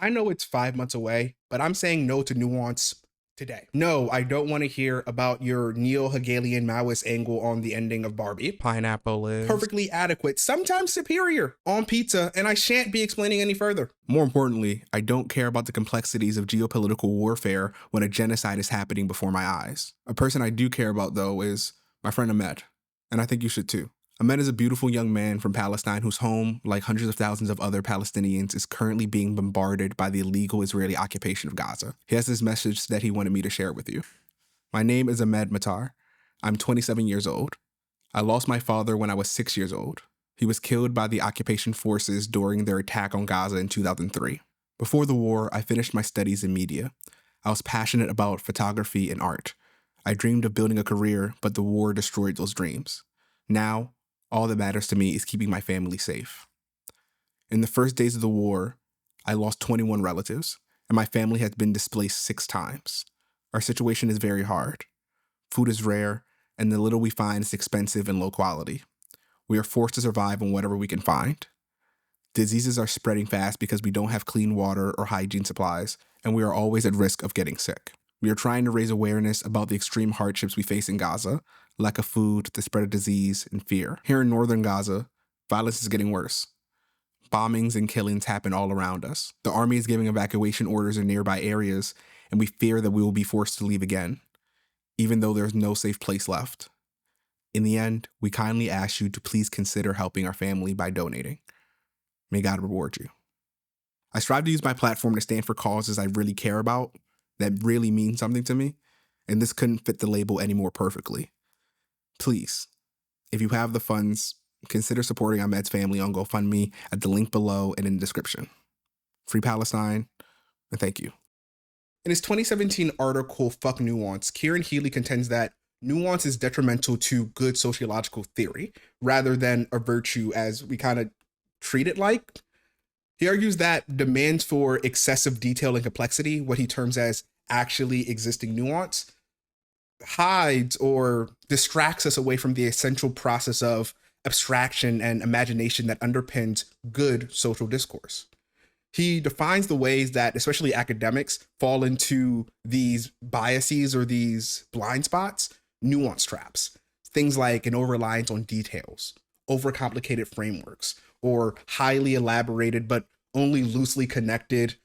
I know it's 5 months away, but I'm saying no to Nuance today. No, I don't want to hear about your neo-Hegelian Maoist angle on the ending of Barbie. Pineapple is Perfectly adequate, sometimes superior, on pizza, and I shan't be explaining any further. More importantly, I don't care about the complexities of geopolitical warfare when a genocide is happening before my eyes. A person I do care about, though, is my friend Ahmed, and I think you should too. Ahmed is a beautiful young man from Palestine whose home, like hundreds of thousands of other Palestinians, is currently being bombarded by the illegal Israeli occupation of Gaza. He has this message that he wanted me to share with you. My name is Ahmed Matar. I'm 27 years old. I lost my father when I was 6 years old. He was killed by the occupation forces during their attack on Gaza in 2003. Before the war, I finished my studies in media. I was passionate about photography and art. I dreamed of building a career, but the war destroyed those dreams. Now, all that matters to me is keeping my family safe. In the first days of the war, I lost 21 relatives, and my family has been displaced 6 times. Our situation is very hard. Food is rare, and the little we find is expensive and low quality. We are forced to survive on whatever we can find. Diseases are spreading fast because we don't have clean water or hygiene supplies, and we are always at risk of getting sick. We are trying to raise awareness about the extreme hardships we face in Gaza, lack of food, the spread of disease, and fear. Here in northern Gaza, violence is getting worse. Bombings and killings happen all around us. The army is giving evacuation orders in nearby areas, and we fear that we will be forced to leave again, even though there's no safe place left. In the end, we kindly ask you to please consider helping our family by donating. May God reward you. I strive to use my platform to stand for causes I really care about, that really mean something to me, and this couldn't fit the label any more perfectly. Please, if you have the funds, consider supporting Ahmed's family on GoFundMe at the link below and in the description. Free Palestine, and thank you. In his 2017 article, Fuck Nuance, Kieran Healy contends that nuance is detrimental to good sociological theory, rather than a virtue as we kind of treat it like. He argues that demands for excessive detail and complexity, what he terms as actually existing nuance, hides or distracts us away from the essential process of abstraction and imagination that underpins good social discourse. He defines the ways that especially academics fall into these biases or these blind spots, nuance traps, things like an over-reliance on details, overcomplicated frameworks, or highly elaborated but only loosely connected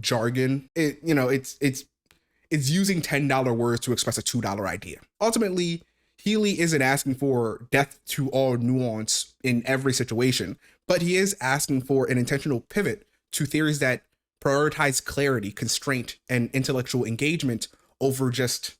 jargon. It's using $10 words to express a $2 idea. Ultimately, Healy isn't asking for death to all nuance in every situation, but he is asking for an intentional pivot to theories that prioritize clarity, constraint, and intellectual engagement over just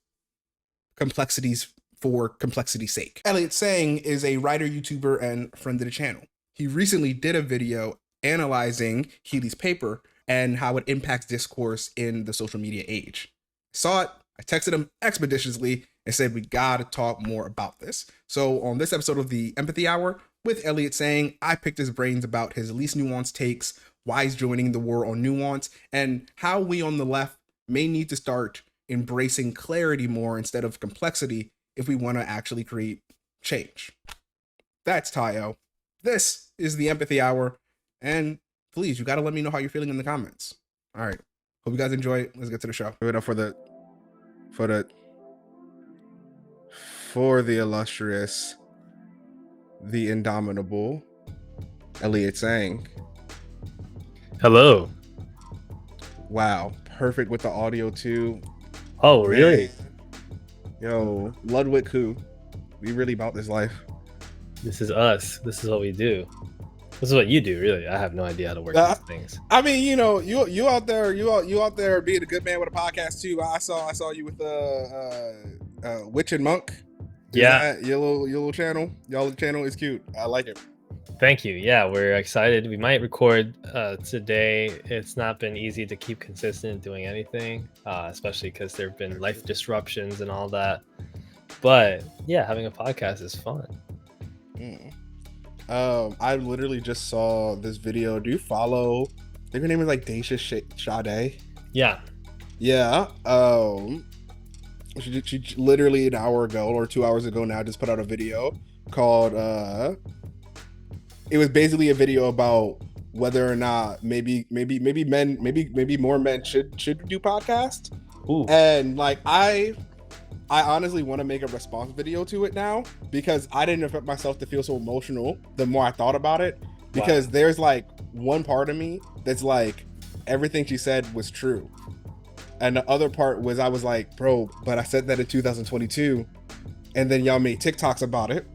complexities for complexity's sake. Elliot Sang is a writer, YouTuber, and friend of the channel. He recently did a video analyzing Healy's paper and how it impacts discourse in the social media age. Saw it, I texted him expeditiously and said, we gotta talk more about this. So on this episode of the Empathy Hour with Elliot Sang, I picked his brains about his least nuanced takes, why he's joining the war on nuance, and how we on the left may need to start embracing clarity more instead of complexity if we want to actually create change. That's Tayo. This is the Empathy Hour, and please, you gotta let me know how you're feeling in the comments. All right, hope you guys enjoy it. Let's get to the show. Give it up for the illustrious, the indomitable Elliot Sang. Hello. Wow, perfect with the audio too. Oh, really? Yo, Ludwig who? We really about this life. This is us. This is what we do. This is what you do, really. I have no idea how to work these things. I mean, you know, you out there being a good man with a podcast too. I saw you with Witch and Monk. Yeah, your little channel. Y'all channel is cute. I like it. Thank you. Yeah, we're excited. We might record today. It's not been easy to keep consistent doing anything, especially because there have been life disruptions and all that. But yeah, having a podcast is fun. I literally just saw this video. Do you follow? I think her name is like Daisha Sade. Yeah. She literally an hour ago or 2 hours ago now just put out a video called it was basically a video about whether or not maybe more men should do podcasts. Ooh. And like I honestly want to make a response video to it now, because I didn't expect myself to feel so emotional the more I thought about it, because there's like one part of me that's like, everything she said was true, and the other part was, I was like, bro, but I said that in 2022, and then y'all made TikToks about it,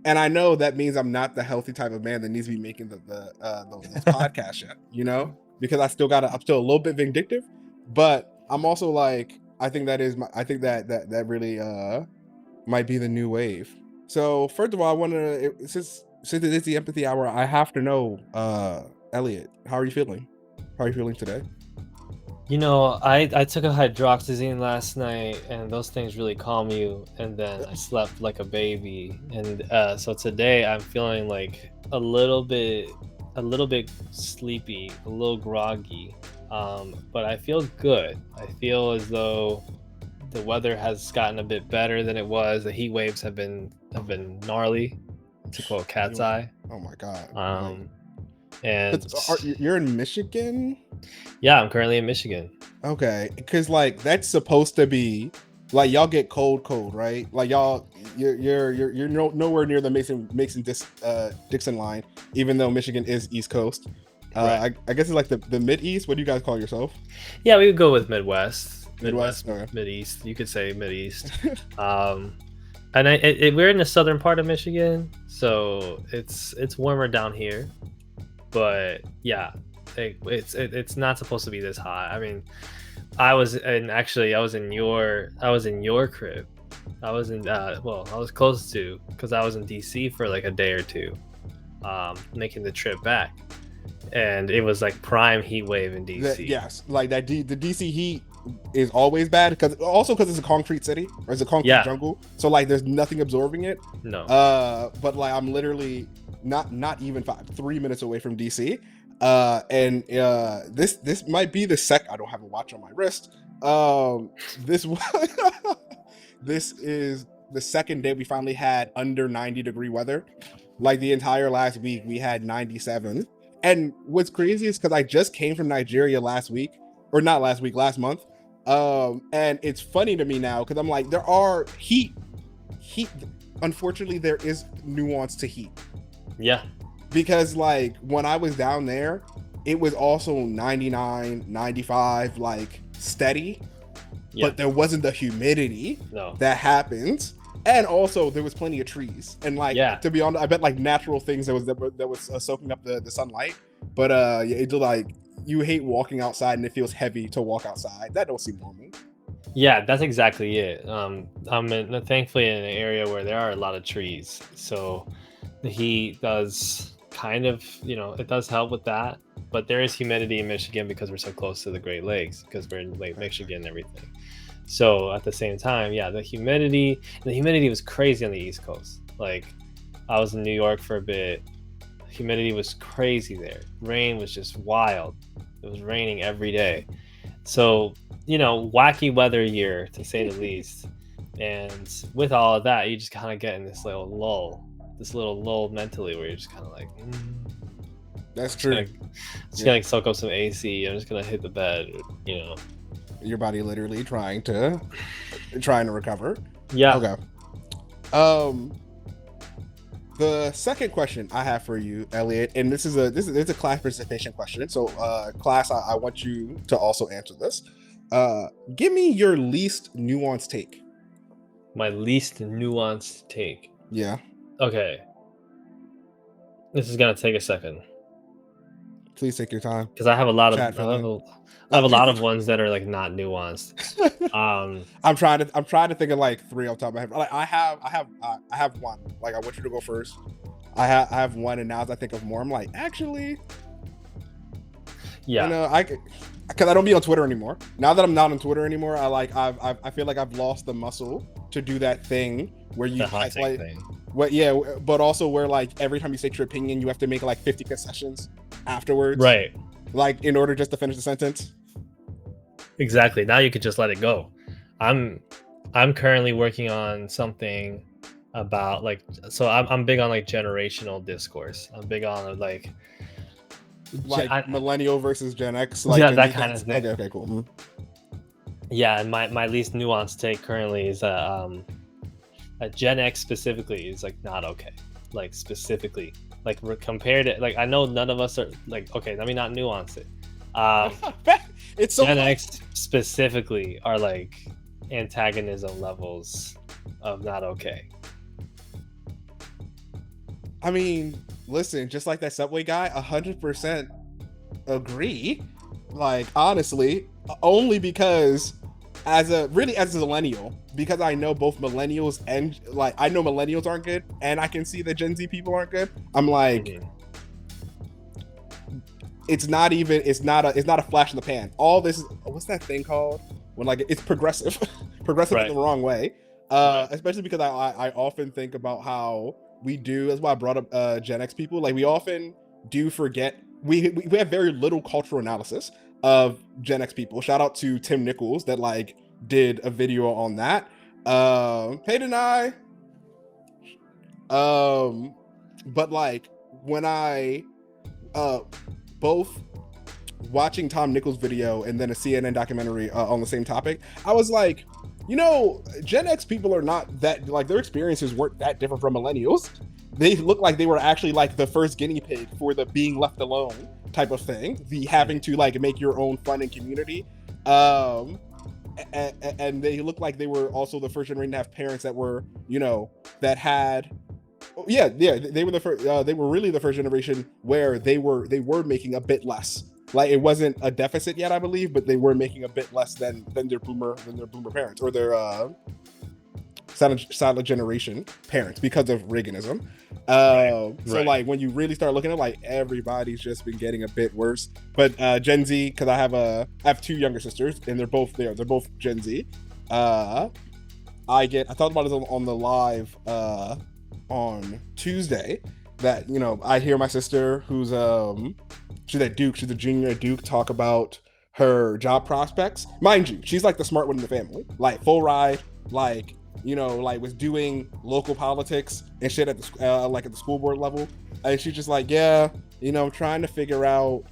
and I know that means I'm not the healthy type of man that needs to be making those podcasts yet, you know, because I'm still a little bit vindictive, but I'm also like, I think that really might be the new wave. So first of all, I want to, since it is the empathy hour, I have to know, Elliot, how are you feeling? How are you feeling today? You know, I took a hydroxyzine last night, and those things really calm you. And then I slept like a baby, and so today I'm feeling like a little bit sleepy, a little groggy, but I feel good. I feel as though the weather has gotten a bit better than it was. The heat waves have been gnarly, to quote Cat's Eye. Oh my god. And you're in Michigan? Yeah, I'm currently in Michigan. Okay, because like that's supposed to be like, y'all get cold, right? Like you're nowhere near the Mason Dixon line, even though Michigan is East Coast. Right. I guess it's like the Mid East. What do you guys call yourself? Yeah, we would go with Midwest, Okay. Mid East. You could say Mid East. And we're in the southern part of Michigan, so it's warmer down here. But yeah, it's not supposed to be this hot. I mean, I was in your crib. I was in I was close to, because I was in DC for like a day or two, making the trip back, and it was like prime heat wave in DC. Yes, like that. The DC heat is always bad, because it's a concrete city, or it's a concrete jungle, so like there's nothing absorbing it. No. But like I'm literally not even 3 minutes away from DC. And this might be I don't have a watch on my wrist. This this is the second day we finally had under 90-degree weather. Like the entire last week we had 97. And what's crazy is, because I just came from Nigeria last month. And it's funny to me now, because I'm like, there are heat. Unfortunately, there is nuance to heat. Yeah. Because like when I was down there, it was also 99, 95, like steady, but there wasn't the humidity that happens. And also there was plenty of trees, and like, to be honest, I bet like natural things that was soaking up the sunlight. But it's like, you hate walking outside and it feels heavy to walk outside. That don't seem normal. Yeah, that's exactly it. I'm thankfully in an area where there are a lot of trees, so the heat does kind of, it does help with that. But there is humidity in Michigan because we're so close to the Great Lakes, because we're in Lake Michigan and everything. So at the same time, the humidity was crazy on the East Coast. Like, I was in New York for a bit. Humidity was crazy there. Rain was just wild. It was raining every day. So, wacky weather year, to say the least. And with all of that, you just kind of get in this little lull mentally, where you're just kind of like, that's true. Just gonna soak up some AC. I'm just gonna hit the bed, Your body literally trying to recover. Yeah. Okay. The second question I have for you, Elliot, and this is a class participation question. So, class, I want you to also answer this. Give me your least nuanced take. My least nuanced take. Yeah. Okay. This is gonna take a second. Please take your time. Because I have a lot of ones that are like not nuanced. I'm trying to think of like three off the top of my head. Like I have one. Like, I want you to go first. I have one, and now as I think of more, I'm like, actually, because I don't be on Twitter anymore. Now that I'm not on Twitter anymore, I feel like I've lost the muscle to do that thing where you hot take thing. But also where like every time you say your opinion, you have to make like 50 concessions afterwards, right? Like, in order just to finish the sentence. Exactly. Now you could just let it go. I'm currently working on something about I'm big on like generational discourse. I'm big on like like millennial versus Gen X, like yeah, Gen that Z kind of things? thing. Okay, cool. Yeah, and my least nuanced take currently is a Gen X specifically is like not okay. Like specifically, like compared to, like, I know none of us are like, okay, let me not nuance it. It's so Gen X specifically are like antagonism levels of not okay. I mean, listen, just like that Subway guy, 100% agree. Like, honestly, only because as a millennial, because I know both millennials and like I know millennials aren't good, and I can see that Gen Z people aren't good. I'm like, it's not a flash in the pan. All this is, what's that thing called? When like it's progressive, progressive in the wrong way. Especially because I often think about how we do. That's why I brought up Gen X people. Like we often do forget we have very little cultural analysis of Gen X people. Shout out to Tim Nichols that like did a video on that. Hey Denai. But like when I both watching Tom Nichols' video and then a CNN documentary on the same topic, I was like, you know, Gen X people are not that, like, their experiences weren't that different from millennials. They look like they were actually like the first guinea pig for the being left alone type of thing, the having to like make your own fun and community. And they look like they were also the first generation to have parents that were, you know, that had they were the first they were really the first generation where they were making a bit less. Like it wasn't a deficit yet, I believe, but they were making a bit less than their boomer parents or their silent generation parents because of Reaganism. So like when you really start looking at like everybody's just been getting a bit worse. But Gen Z, because I have two younger sisters and they're both Gen Z. I talked about it on the live on Tuesday that, you know, I hear my sister who's she's at Duke, she's a junior at Duke, talk about her job prospects. Mind you, she's like the smart one in the family, like full ride, like, you know, like was doing local politics and shit at the like at the school board level. And she's just like, yeah, you know, I'm trying to figure out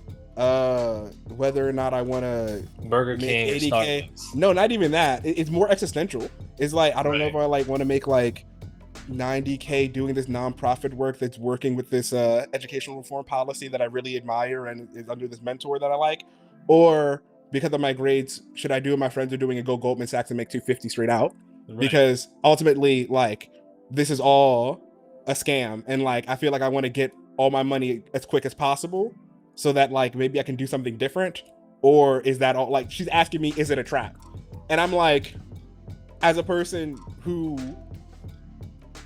whether or not I want to Burger King 80K. No, not even that. It's more existential. It's like I don't know if I like want to make like 90K doing this nonprofit work that's working with this educational reform policy that I really admire and is under this mentor that I like, or because of my grades, should I do what my friends are doing and go Goldman Sachs and make 250 straight out? Because ultimately, like, this is all a scam, and like I feel like I want to get all my money as quick as possible so that like maybe I can do something different. Or is that all? Like, she's asking me, is it a trap? And I'm like, as a person who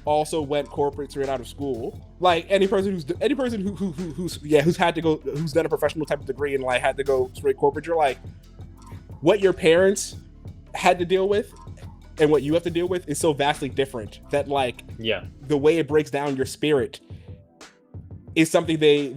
also went corporate straight out of school, like any person who's done a professional type of degree and like had to go straight corporate, you're like, what your parents had to deal with and what you have to deal with is so vastly different that like the way it breaks down your spirit is something they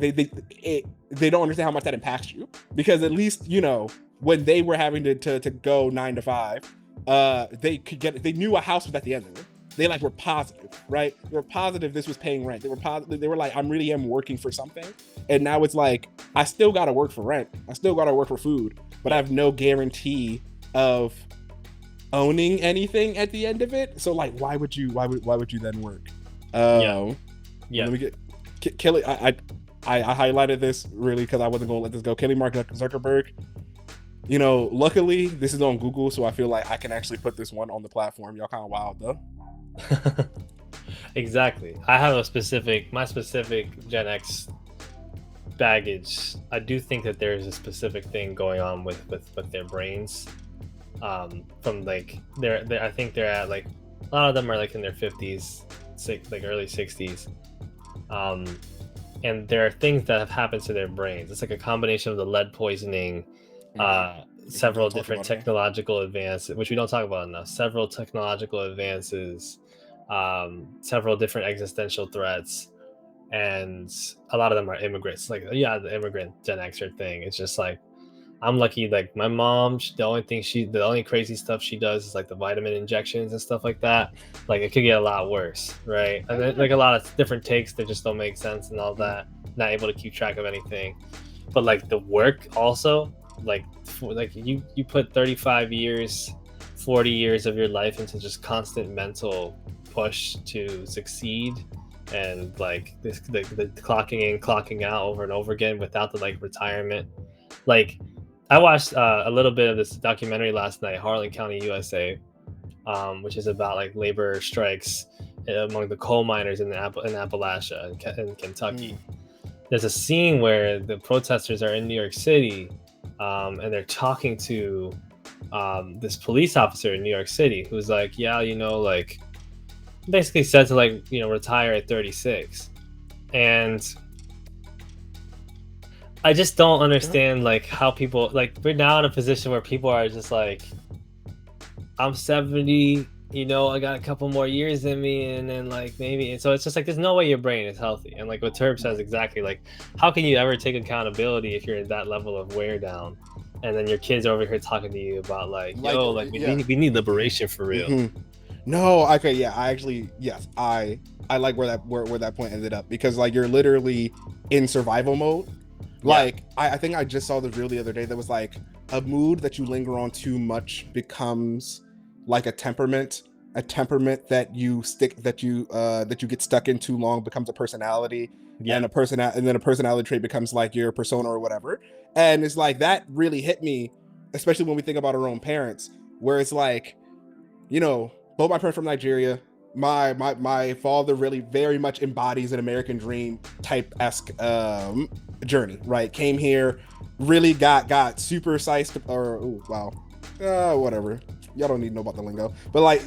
don't understand how much that impacts you. Because at least, you know, when they were having to go 9 to 5, they knew a house was at the end of it. They like were positive, right? They were positive this was paying rent. They were positive. They were like, I'm really working for something. And now it's like, I still got to work for rent. I still got to work for food, but I have no guarantee of owning anything at the end of it. So like, why would you then work? Let me get Kelly. I highlighted this really because I wasn't going to let this go. Kelly Mark Zuckerberg. You know, luckily this is on Google, so I feel like I can actually put this one on the platform. Y'all kind of wild though. Exactly. I have my specific Gen X baggage. I do think that there's a specific thing going on with their brains. From like I think they're at like, a lot of them are like in their 50s, like early 60s. And there are things that have happened to their brains. It's like a combination of the lead poisoning, several different technological advances, which we don't talk about enough, several technological advances, several different existential threats, and a lot of them are immigrants. Like, the immigrant Gen Xer thing. It's just like, I'm lucky, like my mom, the only crazy stuff she does is like the vitamin injections and stuff like that. Like, it could get a lot worse, right? And then, like, a lot of different takes that just don't make sense and all that. Not able to keep track of anything. but like the work also, like you put 35 years, 40 years of your life into just constant mental push to succeed, and like the clocking in, clocking out over and over again without the like retirement. Like I watched a little bit of this documentary last night, Harlan County, USA, which is about like labor strikes among the coal miners in Appalachia in Kentucky. There's a scene where the protesters are in New York City, and they're talking to this police officer in New York City who's like, yeah, like basically said to like, retire at 36. And I just don't understand like how people, like, we're now in a position where people are just like, I'm 70, I got a couple more years in me, and then like maybe, and so it's just like there's no way your brain is healthy. And like what Terp says exactly, like how can you ever take accountability if you're at that level of wear down, and then your kids are over here talking to you about like we need liberation for real. Mm-hmm. No, okay, yeah, I actually, yes, I like where that point ended up, because like you're literally in survival mode. Like I think I just saw the reel the other day that was like, a mood that you linger on too much becomes like a temperament that you get stuck in too long becomes a personality, and then a personality trait becomes like your persona or whatever. And it's like that really hit me, especially when we think about our own parents, where it's like, both my parents from Nigeria. My father really very much embodies an American dream type-esque journey, right? Came here, really got super sized, or whatever. Y'all don't need to know about the lingo, but like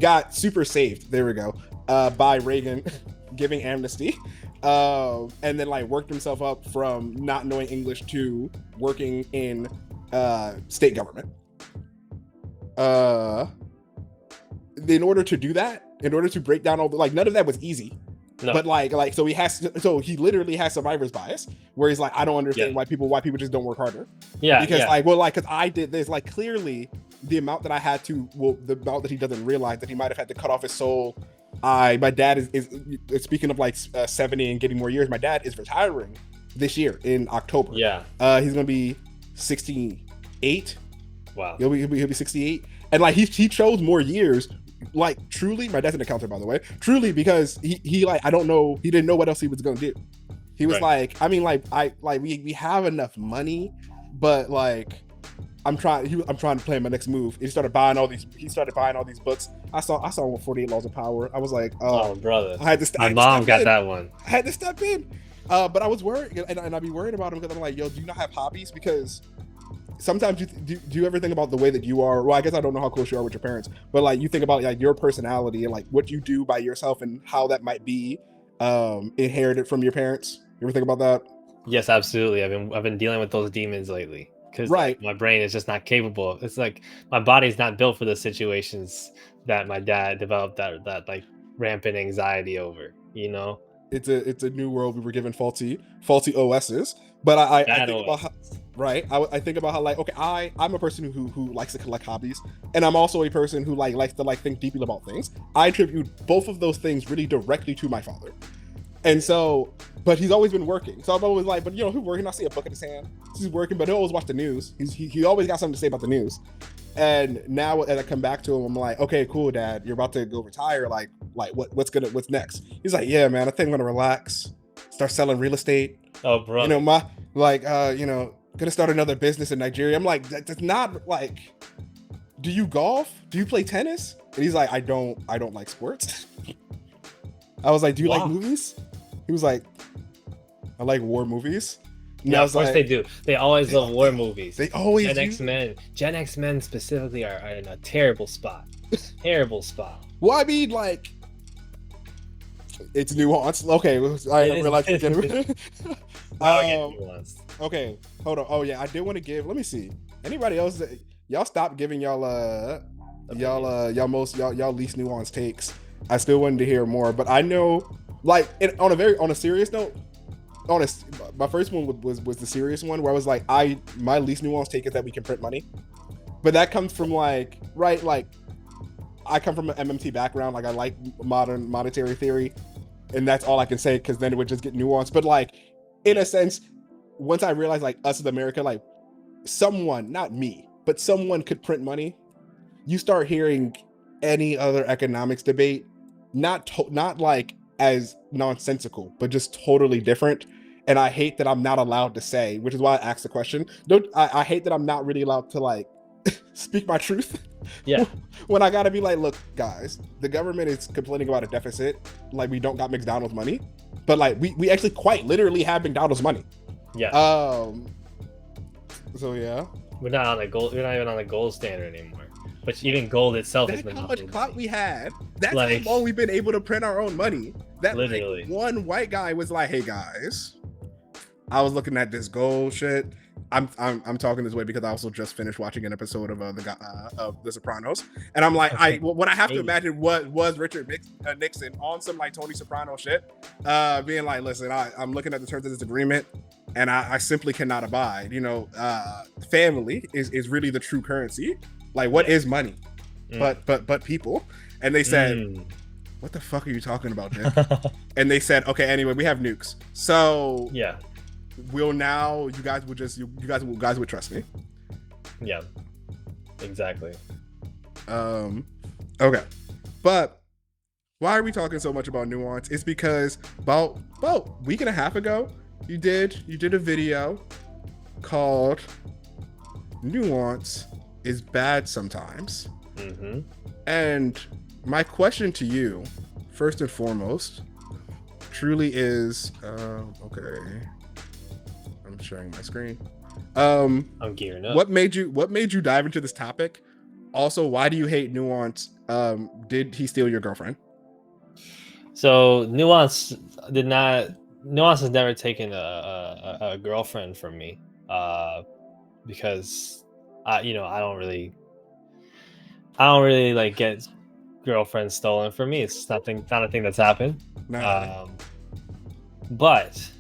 got super saved. There we go. By Reagan giving amnesty, and then like worked himself up from not knowing English to working in state government. In order to do that, in order to break down all the, like, none of that was easy. No. But like so he literally has survivor's bias, where he's like, I don't understand why people just don't work harder. Because I did this, like, clearly the amount that I had to, the amount that he doesn't realize that he might have had to cut off his soul. My dad is speaking of like 70 and getting more years, my dad is retiring this year in October. He's gonna be 68. Wow. He'll be 68, and like he chose more years. Like, truly, my dad's an accountant, by the way. Truly, because he like, I don't know, he didn't know what else he was gonna do. He was like, I mean, we have enough money, but like, I'm trying to plan my next move. He started buying all these books. I saw 48 Laws of Power. I was like, oh brother, I had to. My mom got that one. I had to step in, but I was worried, and I'd be worried about him, because I'm like, yo, do you not have hobbies? Because sometimes do you ever think about the way that you are? Well, I guess I don't know how close you are with your parents, but like you think about like your personality and like what you do by yourself and how that might be inherited from your parents. You ever think about that? Yes, absolutely. I've been dealing with those demons lately, because like, my brain is just not capable. It's like my body's not built for the situations that my dad developed that like rampant anxiety over. It's a new world. We were given faulty OSs, but I think about how, I think about how, like, okay, I'm a person who likes to collect hobbies, and I'm also a person who like likes to like think deeply about things. I attribute both of those things really directly to my father, and so, but he's always been working. So I'm always like, but who's working? I see a book in his hand. He's working, but he'll always watch the news. He always got something to say about the news. And now as I come back to him, I'm like, okay, cool, Dad, you're about to go retire. Like what's next? He's like, yeah, man, I think I'm gonna relax, start selling real estate. Oh, bro. Gonna start another business in Nigeria. I'm like, that's not like, do you golf? Do you play tennis? And he's like, I don't like sports. I was like, do you like movies? He was like, I like war movies. Yeah, of course they do. They always love war movies. They always Gen X men specifically are in a terrible spot. Terrible spot. Well, I mean, like, it's nuanced. Okay, I didn't realize it's nuanced. Okay, hold on. Oh yeah, I did want to give. Let me see. Anybody else? Y'all stop giving y'all least nuanced takes. I still wanted to hear more, but I know, like, on a serious note. My first one was the serious one, where I was like, my least nuanced take is that we can print money, but that comes from like I come from an MMT background, like I like modern monetary theory, and that's all I can say, because then it would just get nuanced. But like, in a sense, once I realized like us as America, like someone, not me, but someone could print money, you start hearing any other economics debate, not like as nonsensical, but just totally different. And I hate that I'm not allowed to say, which is why I asked the question. Don't I hate that I'm not really allowed to like speak my truth. Yeah. When I gotta be like, look, guys, the government is complaining about a deficit, like we don't got McDonald's money, but like we actually quite literally have McDonald's money. Yeah. So yeah. We're not on the gold. We're not even on the gold standard anymore. But even gold itself has That's been how much clout we had. That's like, how long we've been able to print our own money. That literally like, one white guy was like, "Hey guys, I was looking at this gold shit." I'm talking this way because I also just finished watching an episode of The Sopranos, and I'm like, okay. what I have to imagine was Richard Nixon on some like Tony Soprano shit, being like, "Listen, I'm looking at the terms of this agreement, and I simply cannot abide. You know, family is really the true currency. Like, what is money? But people." And they said, "What the fuck are you talking about, Nick?" And they said, "Okay, anyway, we have nukes, so yeah, we'll now you guys would trust me." Yeah, exactly. Okay, but why are we talking so much about Nuance? It's because about a week and a half ago, you did a video called "Nuance is Bad Sometimes." And my question to you, first and foremost, truly is okay. I'm sharing my screen. I'm gearing up. What made you dive into this topic? Also, why do you hate Nuance? Did he steal your girlfriend? So Nuance has never taken a girlfriend from me, because I don't really like get girlfriends stolen from me. It's not a thing that's happened. No. But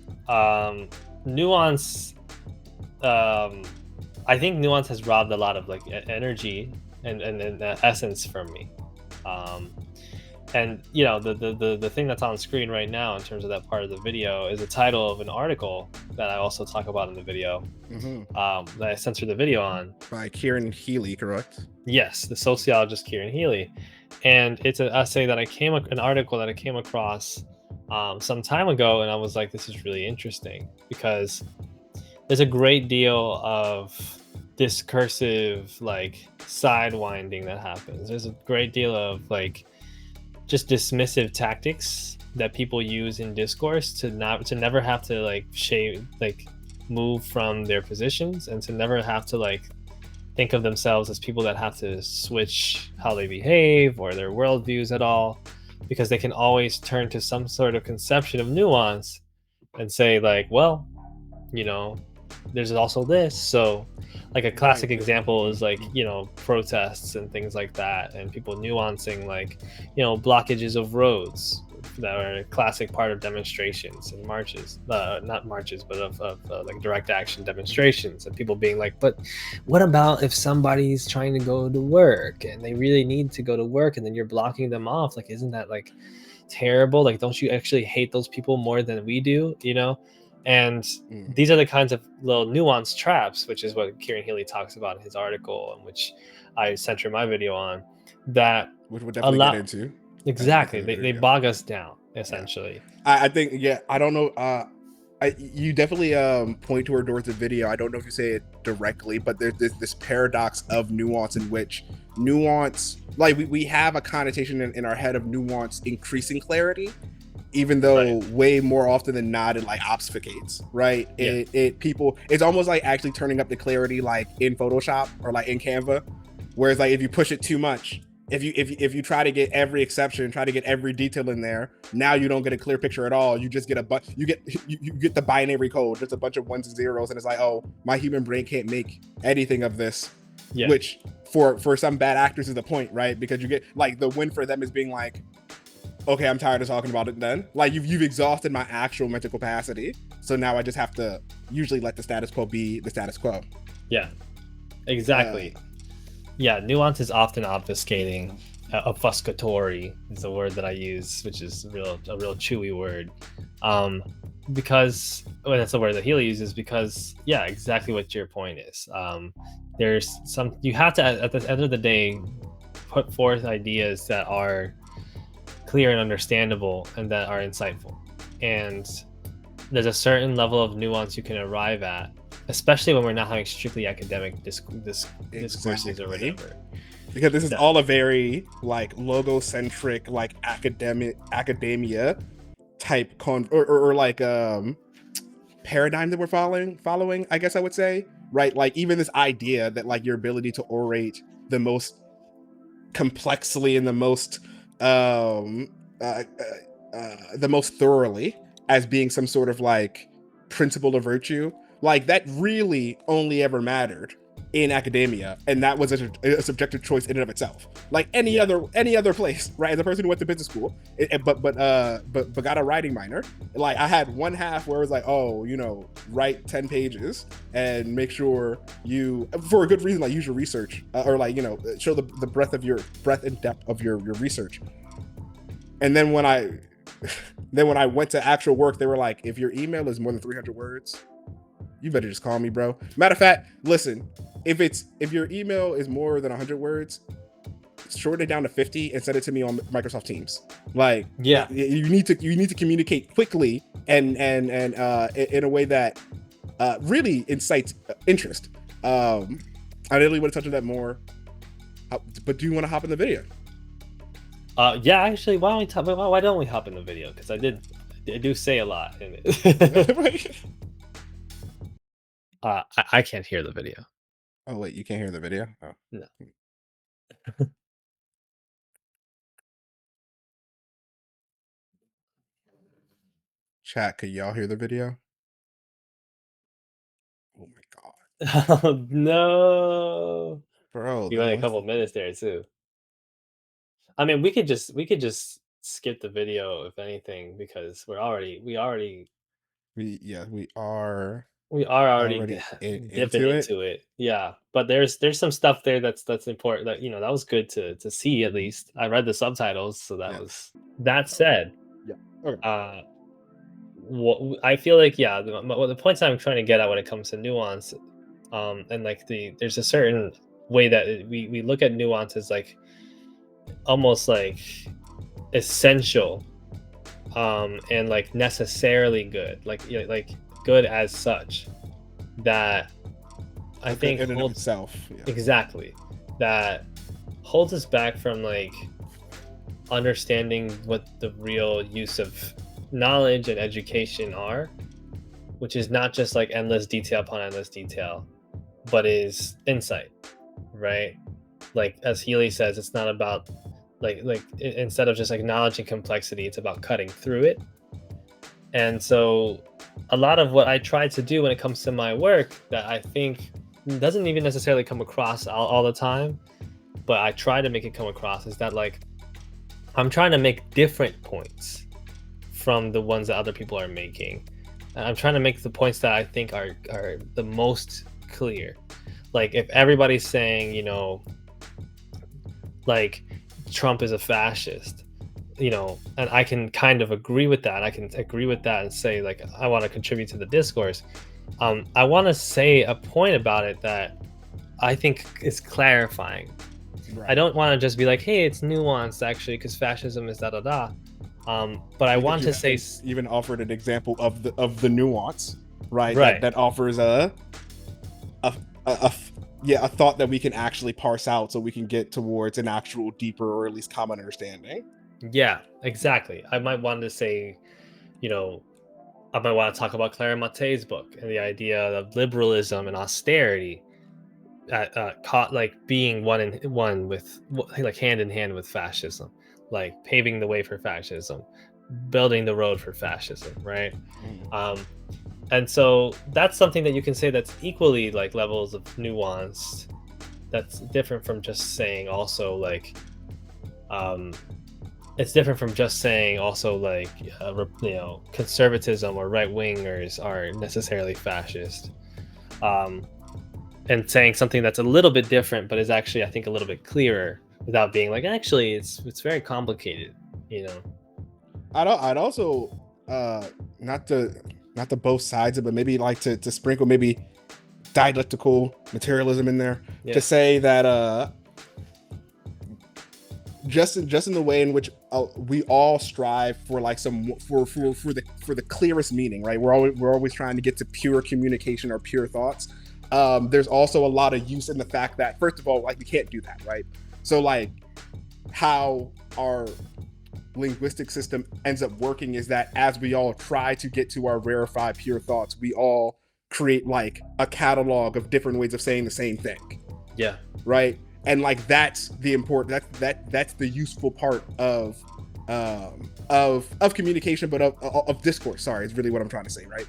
Nuance, I think Nuance has robbed a lot of like energy and essence from me. And the thing that's on screen right now in terms of that part of the video is the title of an article that I also talk about in the video, that I censored the video on, by Kieran Healy, correct? Yes, the sociologist Kieran Healy. And it's an essay that an article that I came across some time ago, and I was like, this is really interesting because there's a great deal of discursive like sidewinding that happens. There's a great deal of like just dismissive tactics that people use in discourse to never have to like move from their positions, and to never have to like think of themselves as people that have to switch how they behave or their worldviews at all, because they can always turn to some sort of conception of nuance and say like, well, there's also this. So like a classic example is like, protests and things like that, and people nuancing like, blockages of roads that are a classic part of demonstrations and marches, not marches, but of like direct action demonstrations, and people being like, but what about if somebody's trying to go to work and they really need to go to work, and then you're blocking them off? Like, isn't that like terrible? Like, don't you actually hate those people more than we do? And these are the kinds of little nuance traps, which is what Kieran Healy talks about in his article, and which I center my video on, that which we'll definitely get into. Exactly. They bog us down, essentially. I think, I don't know. You definitely point towards the video. I don't know if you say it directly, but there's this paradox of nuance, in which nuance, like we have a connotation in our head of nuance increasing clarity, even though way more often than not it like obfuscates, right? It's almost like actually turning up the clarity like in Photoshop or like in Canva, whereas like if you push it too much, if you try to get every exception, try to get every detail in there, now you don't get a clear picture at all. You just get you get the binary code, just a bunch of ones and zeros, and it's like, oh, my human brain can't make anything of this. Which for some bad actors is the point, right? Because you get like the win for them is being like, okay, I'm tired of talking about it then. Like you've exhausted my actual mental capacity, so now I just have to usually let the status quo be the status quo. Yeah, exactly. Nuance is often obfuscating. Obfuscatory is the word that I use, which is a real chewy word. because when that's the word that Healy uses, because yeah, exactly what your point is. There's some you have to at the end of the day put forth ideas that are clear and understandable and that are insightful, and there's a certain level of nuance you can arrive at, especially when we're not having strictly academic discourses or Exactly. whatever. Because this is That, all a very like logo-centric, like academia type or like paradigm that we're following, I guess I would say. Right? Like even this idea that like your ability to orate the most complexly and um uh, the most thoroughly as being some sort of like principle of virtue, like that really only ever mattered in academia, and that was a subjective choice in and of itself, like yeah. any other place, right? As a person who went to business school, but got a writing minor, like I had one half where it was like, oh, write 10 pages and make sure you, for a good reason, like use your research, or like show the breadth and depth of your research. And then when I went to actual work, they were like, if your email is more than 300 words, you better just call me, bro. Matter of fact, listen, if your email is more than 100 words, shorten it down to 50 and send it to me on Microsoft Teams. Like, Yeah. you need to communicate quickly and in a way that really incites interest. I really want to touch on that more, but do you want to hop in the video? Yeah, actually, why don't we hop in the video? Because I do say a lot in it. I can't hear the video. Oh wait, you can't hear the video? Oh. No. Chat, could y'all hear the video? Oh my god. Oh, no. Bro, You then went a what's couple the minutes there too. I mean, we could just skip the video if anything because we are we are already already dipping into it. into it. Yeah, but there's some stuff there that's important that that was good to see at least. I read the subtitles, so that Yeah. was that said. Yeah. Okay. Uh, what I feel like, yeah, the points I'm trying to get at when it comes to nuance, and like there's a certain way that we look at nuance as like almost like essential, and like necessarily good, like like good as such, that I A good think in and of holds itself. Yeah. exactly that holds us back from like understanding what the real use of knowledge and education are, which is not just like endless detail upon endless detail, but is insight, right? Like as Healy says, it's not about instead of just acknowledging complexity, it's about cutting through it. And so a lot of what I try to do when it comes to my work that I think doesn't even necessarily come across all the time, but I try to make it come across is that like I'm trying to make different points from the ones that other people are making. And I'm trying to make the points that I think are the most clear. Like if everybody's saying, like Trump is a fascist, and I can kind of agree with that. I can agree with that and say like I want to contribute to the discourse. I want to say a point about it that I think is clarifying. Right. I don't want to just be like, hey, it's nuanced actually, because fascism is da da da. But I want to say, even offered an example of the nuance, right? right, That offers a yeah, a thought that we can actually parse out so we can get towards an actual deeper or at least common understanding. yeah, exactly. I might want to say, you know, I might want to talk about Clara Matte's book and the idea of liberalism and austerity, caught like being one with like hand in hand with fascism, like paving the way for fascism, building the road for fascism, right? Um, and so that's something that you can say that's equally like levels of nuance. That's different from just saying also like um, it's different from just saying also like conservatism or right wingers are necessarily fascist, um, and saying something that's a little bit different but is actually I think a little bit clearer without being like actually it's very complicated. I'd also not to not to both sides of it, but maybe like to sprinkle maybe dialectical materialism in there, to say that just in the way in which we all strive for like for the clearest meaning, right? We're always trying to get to pure communication or pure thoughts. There's also a lot of use in the fact that, first of all, like, we can't do that, right? So like how our linguistic system ends up working is that as we all try to get to our rarefied pure thoughts, we all create like a catalog of different ways of saying the same thing. Yeah. Right. And like that's the important, that's the useful part of communication, but of discourse. Sorry, is really what I'm trying to say, right?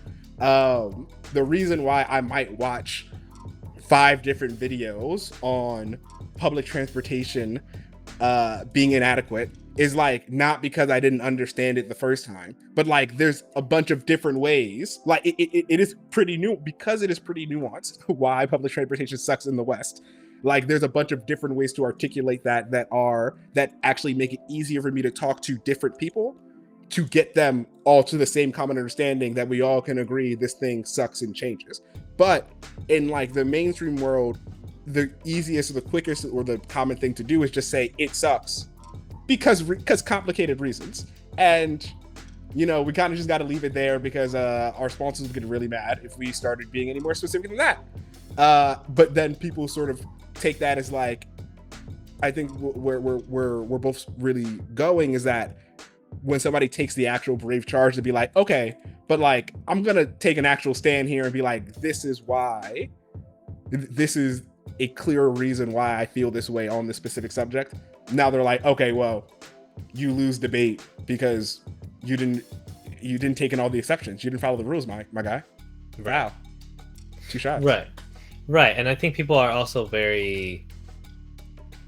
The reason why I might watch 5 different videos on public transportation being inadequate is like not because I didn't understand it the first time, but like there's a bunch of different ways. Like it is pretty new, because it is pretty nuanced why public transportation sucks in the West. Like there's a bunch of different ways to articulate that actually make it easier for me to talk to different people, to get them all to the same common understanding that we all can agree this thing sucks and changes. But in like the mainstream world, the easiest or the quickest or the common thing to do is just say it sucks because complicated reasons. And you know, we kind of just got to leave it there, because our sponsors would get really mad if we started being any more specific than that. But then people sort of take that as like, I think where we're both really going is that when somebody takes the actual brave charge to be like, okay, but like I'm gonna take an actual stand here and be like, this is why, this is a clear reason why I feel this way on this specific subject. Now they're like, okay, well, you lose debate because you didn't take in all the exceptions. You didn't follow the rules, my guy. Wow. 2 shots. Right. And I think people are also very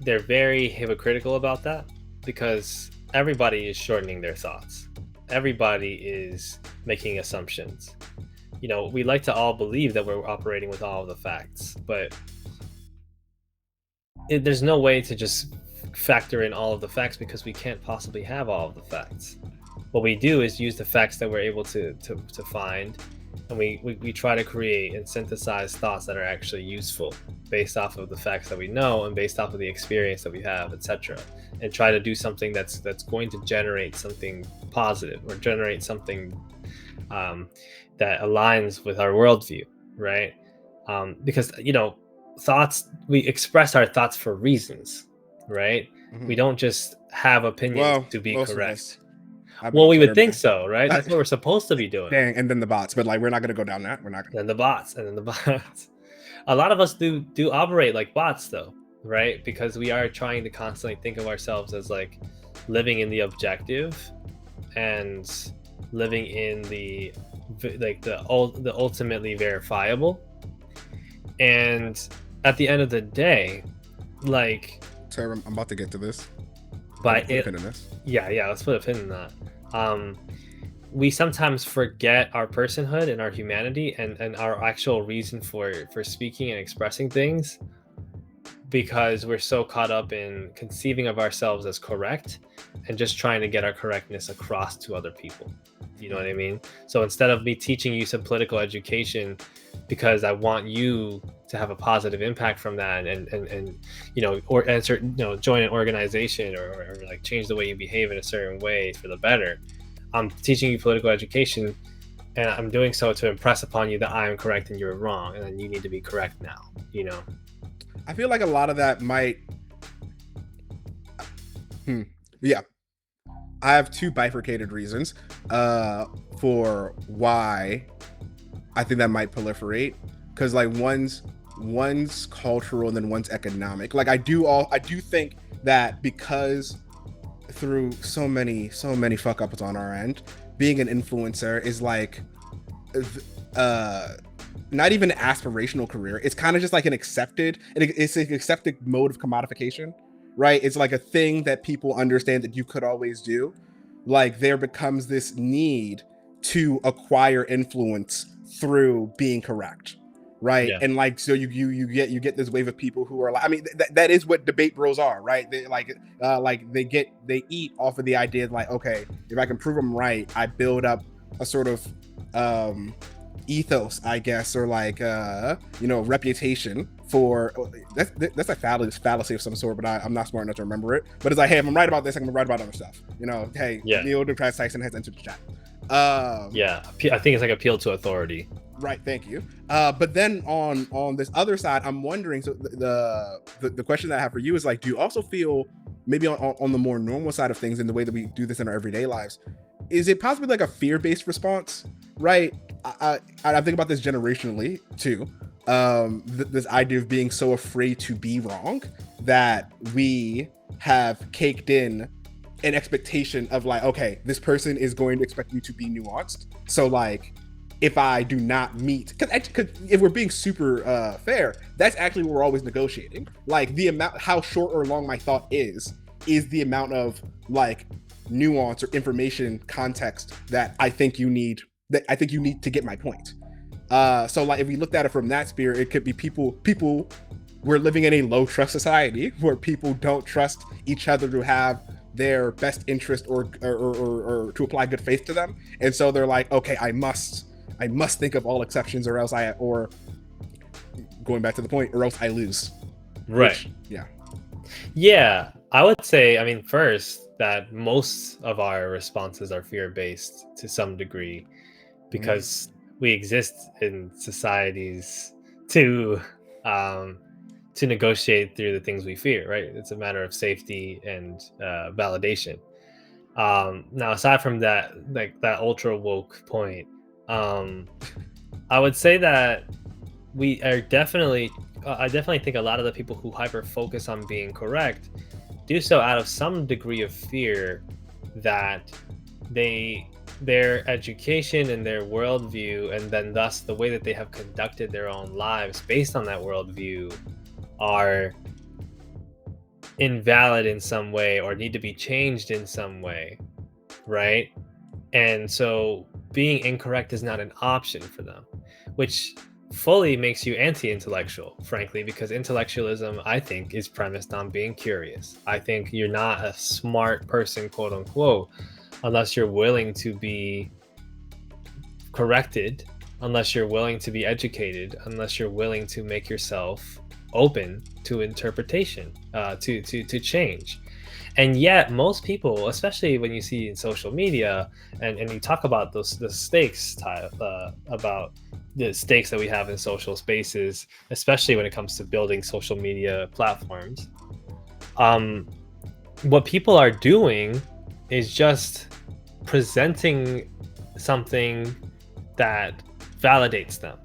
hypocritical about that, because everybody is shortening their thoughts. Everybody is making assumptions. You know, we like to all believe that we're operating with all of the facts, but there's no way to just factor in all of the facts, because we can't possibly have all of the facts. What we do is use the facts that we're able to find, and we try to create and synthesize thoughts that are actually useful based off of the facts that we know and based off of the experience that we have, etc., and try to do something that's going to generate something positive, or generate something that aligns with our worldview, right? Because, you know, thoughts, we express our thoughts for reasons, right? Mm-hmm. We don't just have opinions to be correct. Well, we would think so, right? That's what we're supposed to be doing. And then the bots, but like we're not going to go down that. We're not going to. Then the bots. A lot of us do operate like bots, though, right? Because we are trying to constantly think of ourselves as like living in the objective and living in the ultimately verifiable. And at the end of the day, like, sorry, I'm about to get to this. But yeah, let's put a pin in that. We sometimes forget our personhood and our humanity and our actual reason for speaking and expressing things, because we're so caught up in conceiving of ourselves as correct and just trying to get our correctness across to other people. You know what I mean? So instead of me teaching you some political education because I want you to have a positive impact from that, and you know, or answer, you know, join an organization or like change the way you behave in a certain way for the better, I'm teaching you political education, and I'm doing so to impress upon you that I am correct and you're wrong, and then you need to be correct now. You know, I feel like a lot of that might. Yeah, I have 2 bifurcated reasons for why I think that might proliferate, because like one's cultural and then one's economic. Like I do think that because through so many fuck ups on our end, being an influencer is like not even an aspirational career. It's kind of just like an accepted mode of commodification, right? It's like a thing that people understand that you could always do. Like there becomes this need to acquire influence through being correct, right? Yeah. And like so you get this wave of people who are like, I mean that is what debate bros are, right? They they eat off of the idea of like, okay, if I can prove them right, I build up a sort of ethos, I guess, or like reputation for that's a fallacy of some sort, but I'm not smart enough to remember it. But it's like, hey, if I'm right about this, I'm gonna write about other stuff. Hey, Yeah. Neil deGrasse Tyson has entered the chat. Yeah, I think it's like appeal to authority. Right, thank you. But then on this other side, I'm wondering. So the question that I have for you is like, do you also feel maybe on the more normal side of things in the way that we do this in our everyday lives? Is it possibly like a fear-based response, right? I think about this generationally too. This idea of being so afraid to be wrong that we have caked in an expectation of like, okay, this person is going to expect you to be nuanced. So like, if I do not meet, because if we're being super fair, that's actually what we're always negotiating. Like the amount, how short or long my thought is the amount of like nuance or information context that I think you need to get my point. So like if we looked at it from that sphere, it could be people we're living in a low trust society where people don't trust each other to have their best interest or to apply good faith to them, and so they're like, okay, I must think of all exceptions or else going back to the point, or else I lose. Right. Yeah, I would say, I mean, first, that most of our responses are fear-based to some degree, because we exist in societies to negotiate through the things we fear, right? It's a matter of safety and validation. Now, aside from that, like that ultra woke point, I would say that we are definitely, I definitely think a lot of the people who hyper focus on being correct do so out of some degree of fear that their education and their worldview, and then thus the way that they have conducted their own lives based on that worldview, are invalid in some way or need to be changed in some way, right? And so being incorrect is not an option for them, which fully makes you anti-intellectual, frankly, because intellectualism, I think, is premised on being curious. I think you're not a smart person, quote unquote, unless you're willing to be corrected, unless you're willing to be educated, unless you're willing to make yourself open to interpretation, to change. And yet most people, especially when you see in social media and you talk about the stakes, about the stakes that we have in social spaces, especially when it comes to building social media platforms, what people are doing is just presenting something that validates them.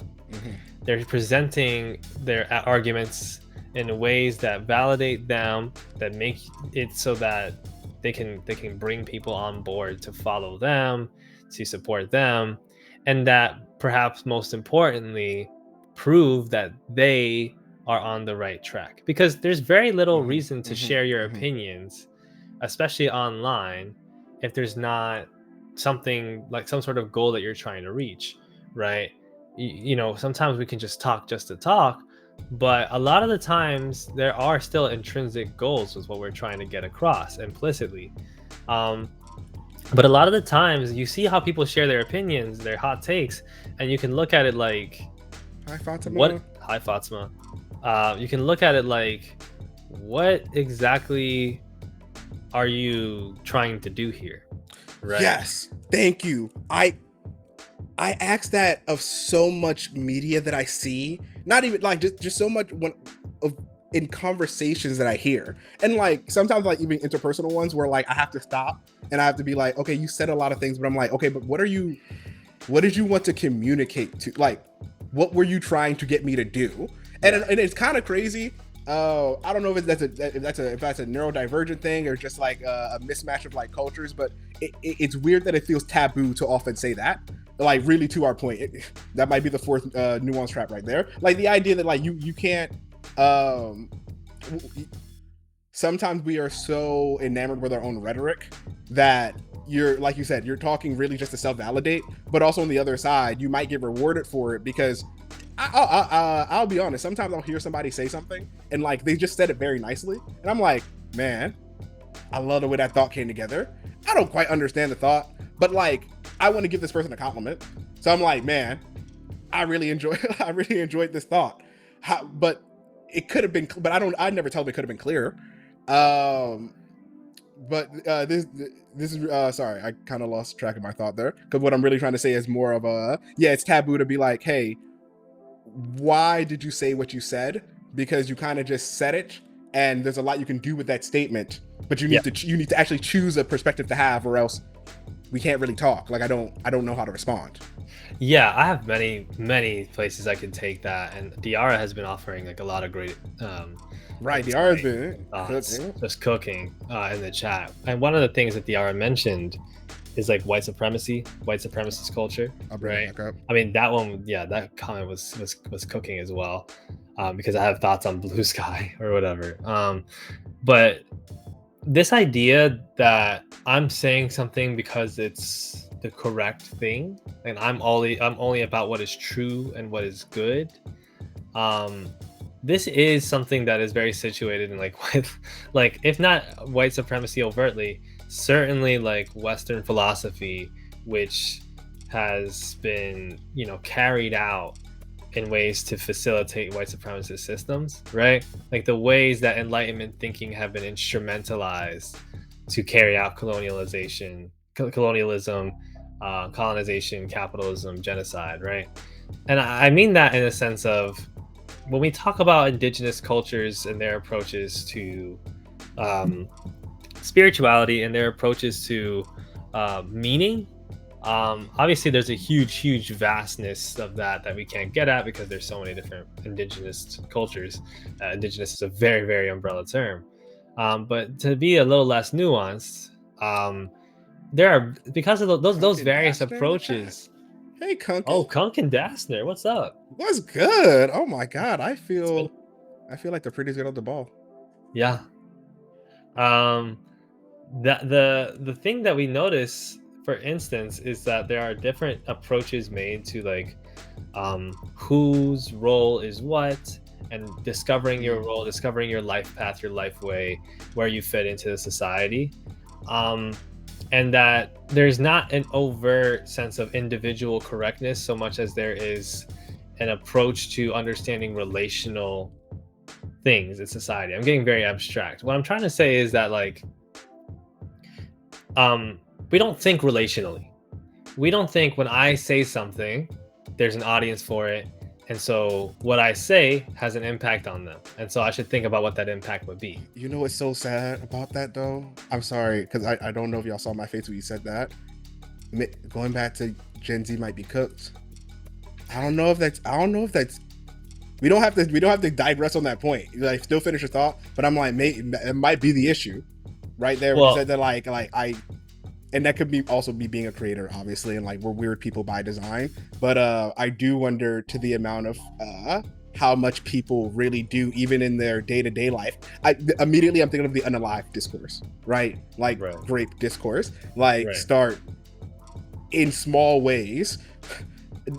They're presenting their arguments in ways that validate them, that make it so that they can bring people on board to follow them, to support them, and that perhaps most importantly, prove that they are on the right track. Because there's very little reason to share your opinions, especially online, if there's not something like some sort of goal that you're trying to reach, right? You know, sometimes we can just talk just to talk, but a lot of the times there are still intrinsic goals with what we're trying to get across implicitly. But a lot of the times you see how people share their opinions, their hot takes, and you can look at it like, hi Fatima. Hi Fatima. You can look at it like, what exactly are you trying to do here? Right? Yes, thank you. I ask that of so much media that I see, not even like just so much in conversations that I hear, and like sometimes like even interpersonal ones where like I have to stop and I have to be like, okay, you said a lot of things, but I'm like, okay, but what did you want to communicate to, like, what were you trying to get me to do? And it's kind of crazy. I don't know if that's a neurodivergent thing or just like a mismatch of like cultures, but it's weird that it feels taboo to often say that. Like really, to our point, that might be the fourth nuance trap right there. Like the idea that like you can't. Sometimes we are so enamored with our own rhetoric that you're, like you said, you're talking really just to self-validate, but also on the other side, you might get rewarded for it because I'll be honest. Sometimes I'll hear somebody say something and like they just said it very nicely, and I'm like, man, I love the way that thought came together. I don't quite understand the thought, but like I want to give this person a compliment. So I'm like, man, I really enjoyed this thought. But it could have been, but I never tell them it could have been clearer. Um, but this is sorry, I kind of lost track of my thought there, because what I'm really trying to say is more of a, yeah, it's taboo to be like, hey, why did you say what you said? Because you kind of just said it, and there's a lot you can do with that statement, but you need to actually choose a perspective to have, or else we can't really talk. Like I don't know how to respond. Yeah, I have many places I could take that, and Diara has been offering like a lot of great Right, the insight, been just cooking in the chat. And one of the things that Diara mentioned is like white supremacist culture, I'll bring right? it back up. I mean, that one, yeah, that comment was cooking as well, because I have thoughts on Blue Sky or whatever. But this idea that I'm saying something because it's the correct thing, and I'm only about what is true and what is good. This is something that is very situated in like with, like, if not white supremacy overtly, certainly like Western philosophy, which has been, carried out in ways to facilitate white supremacist systems, right? Like the ways that Enlightenment thinking have been instrumentalized to carry out colonialism, colonization, capitalism, genocide, right? And I mean that in a sense of, when we talk about indigenous cultures and their approaches to spirituality and their approaches to meaning, obviously there's a huge vastness of that we can't get at because there's so many different indigenous cultures. Indigenous is a very umbrella term, but to be a little less nuanced, there are, because of those various approaches. Hey, Kunk. Oh, Kunk and Dassner, what's up? What's good? Oh my god, I feel like the prettiest girl at the ball. Yeah. The thing that we notice, for instance, is that there are different approaches made to like whose role is what, and discovering your role, discovering your life path, your life way, where you fit into the society. And that there's not an overt sense of individual correctness so much as there is an approach to understanding relational things in society. I'm getting very abstract. What I'm trying to say is that, like, we don't think relationally. We don't think when I say something, there's an audience for it, and so what I say has an impact on them, and so I should think about what that impact would be. You know what's so sad about that though? I'm sorry, because I don't know if y'all saw my face when you said that. Going back to Gen Z might be cooked. I don't know if that's we don't have to digress on that point. Like, still finish your thought, but I'm like, it might be the issue right there. Well, you said that like and that could be also be being a creator, obviously, and like we're weird people by design. But I do wonder to the amount of how much people really do, even in their day-to-day life. Immediately I'm thinking of the unalive discourse, right? Like grape discourse, like start in small ways,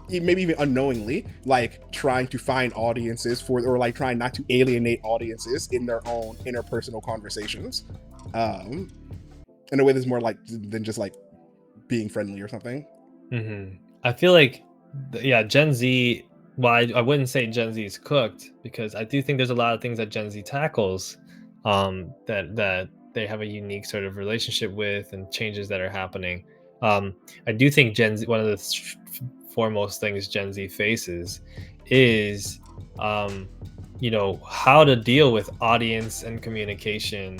maybe even unknowingly, like trying to find audiences for, or like trying not to alienate audiences in their own interpersonal conversations. In a way that's more like than just like being friendly or something. I feel like, yeah, Gen Z. Well, I wouldn't say Gen Z is cooked, because I do think there's a lot of things that Gen Z tackles that they have a unique sort of relationship with, and changes that are happening. I do think Gen Z, one of the foremost things Gen Z faces is, how to deal with audience and communication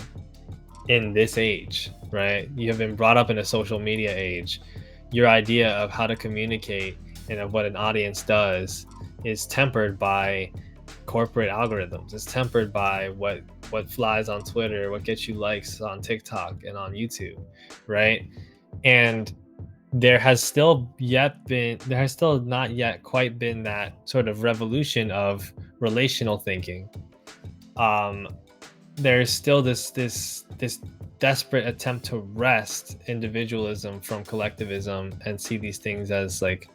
in this age, right? You have been brought up in a social media age. Your idea of how to communicate and of what an audience does is tempered by corporate algorithms. It's tempered by what flies on Twitter, what gets you likes on TikTok and on YouTube, right? And there has still not yet quite been that sort of revolution of relational thinking. There's still this desperate attempt to wrest individualism from collectivism and see these things as like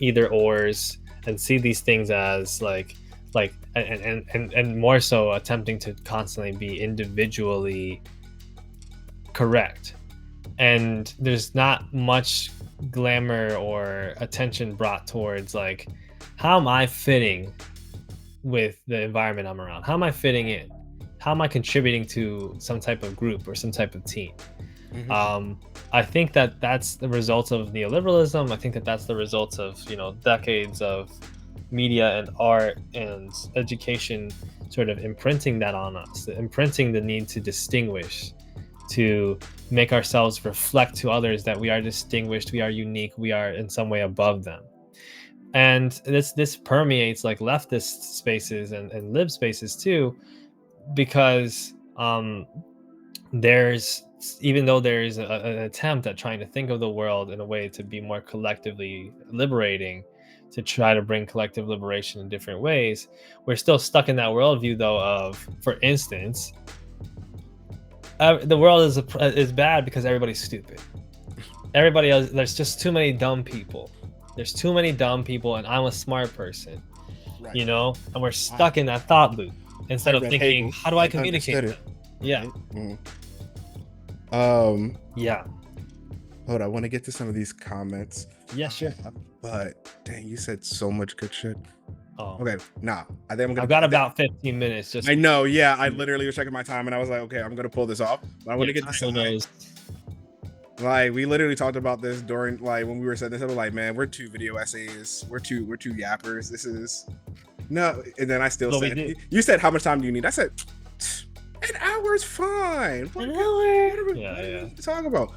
either ors, and see these things as and more so attempting to constantly be individually correct, and there's not much glamour or attention brought towards like, how am I fitting with the environment I'm around? How am I fitting in? How am I contributing to some type of group or some type of team? Mhm. Um, I think that that's the result of neoliberalism. I think that that's the result of decades of media and art and education sort of imprinting that on us, imprinting the need to distinguish, to make ourselves reflect to others that we are distinguished, we are unique, we are in some way above them. And this permeates like leftist spaces and lib spaces too, because there's even though there's an attempt at trying to think of the world in a way to be more collectively liberating, to try to bring collective liberation in different ways, we're still stuck in that worldview though of, for instance, the world is bad because everybody's stupid. Everybody else, there's just too many dumb people. There's too many dumb people, and I'm a smart person, Right. and we're stuck in that thought loop instead I of read thinking, Hegel how do I and communicate understood with it. them? Yeah, Mhm. Um, yeah, hold on, I want to get to some of these comments, yeah, sure. but dang, you said so much good shit. Oh, Okay, nah, I think I'm gonna. I've got about 15 minutes. Just I know, yeah. I literally was checking my time, and I was like, okay, I'm gonna pull this off. But I want to get this. Tyler knows. Like, we literally talked about this during, like, when we were setting this up. Like, man, we're two video essays. We're two yappers. This is no. And then I still Well, we said, do. you said, how much time do you need? I said, an hour's fine. What are we Yeah. talking about?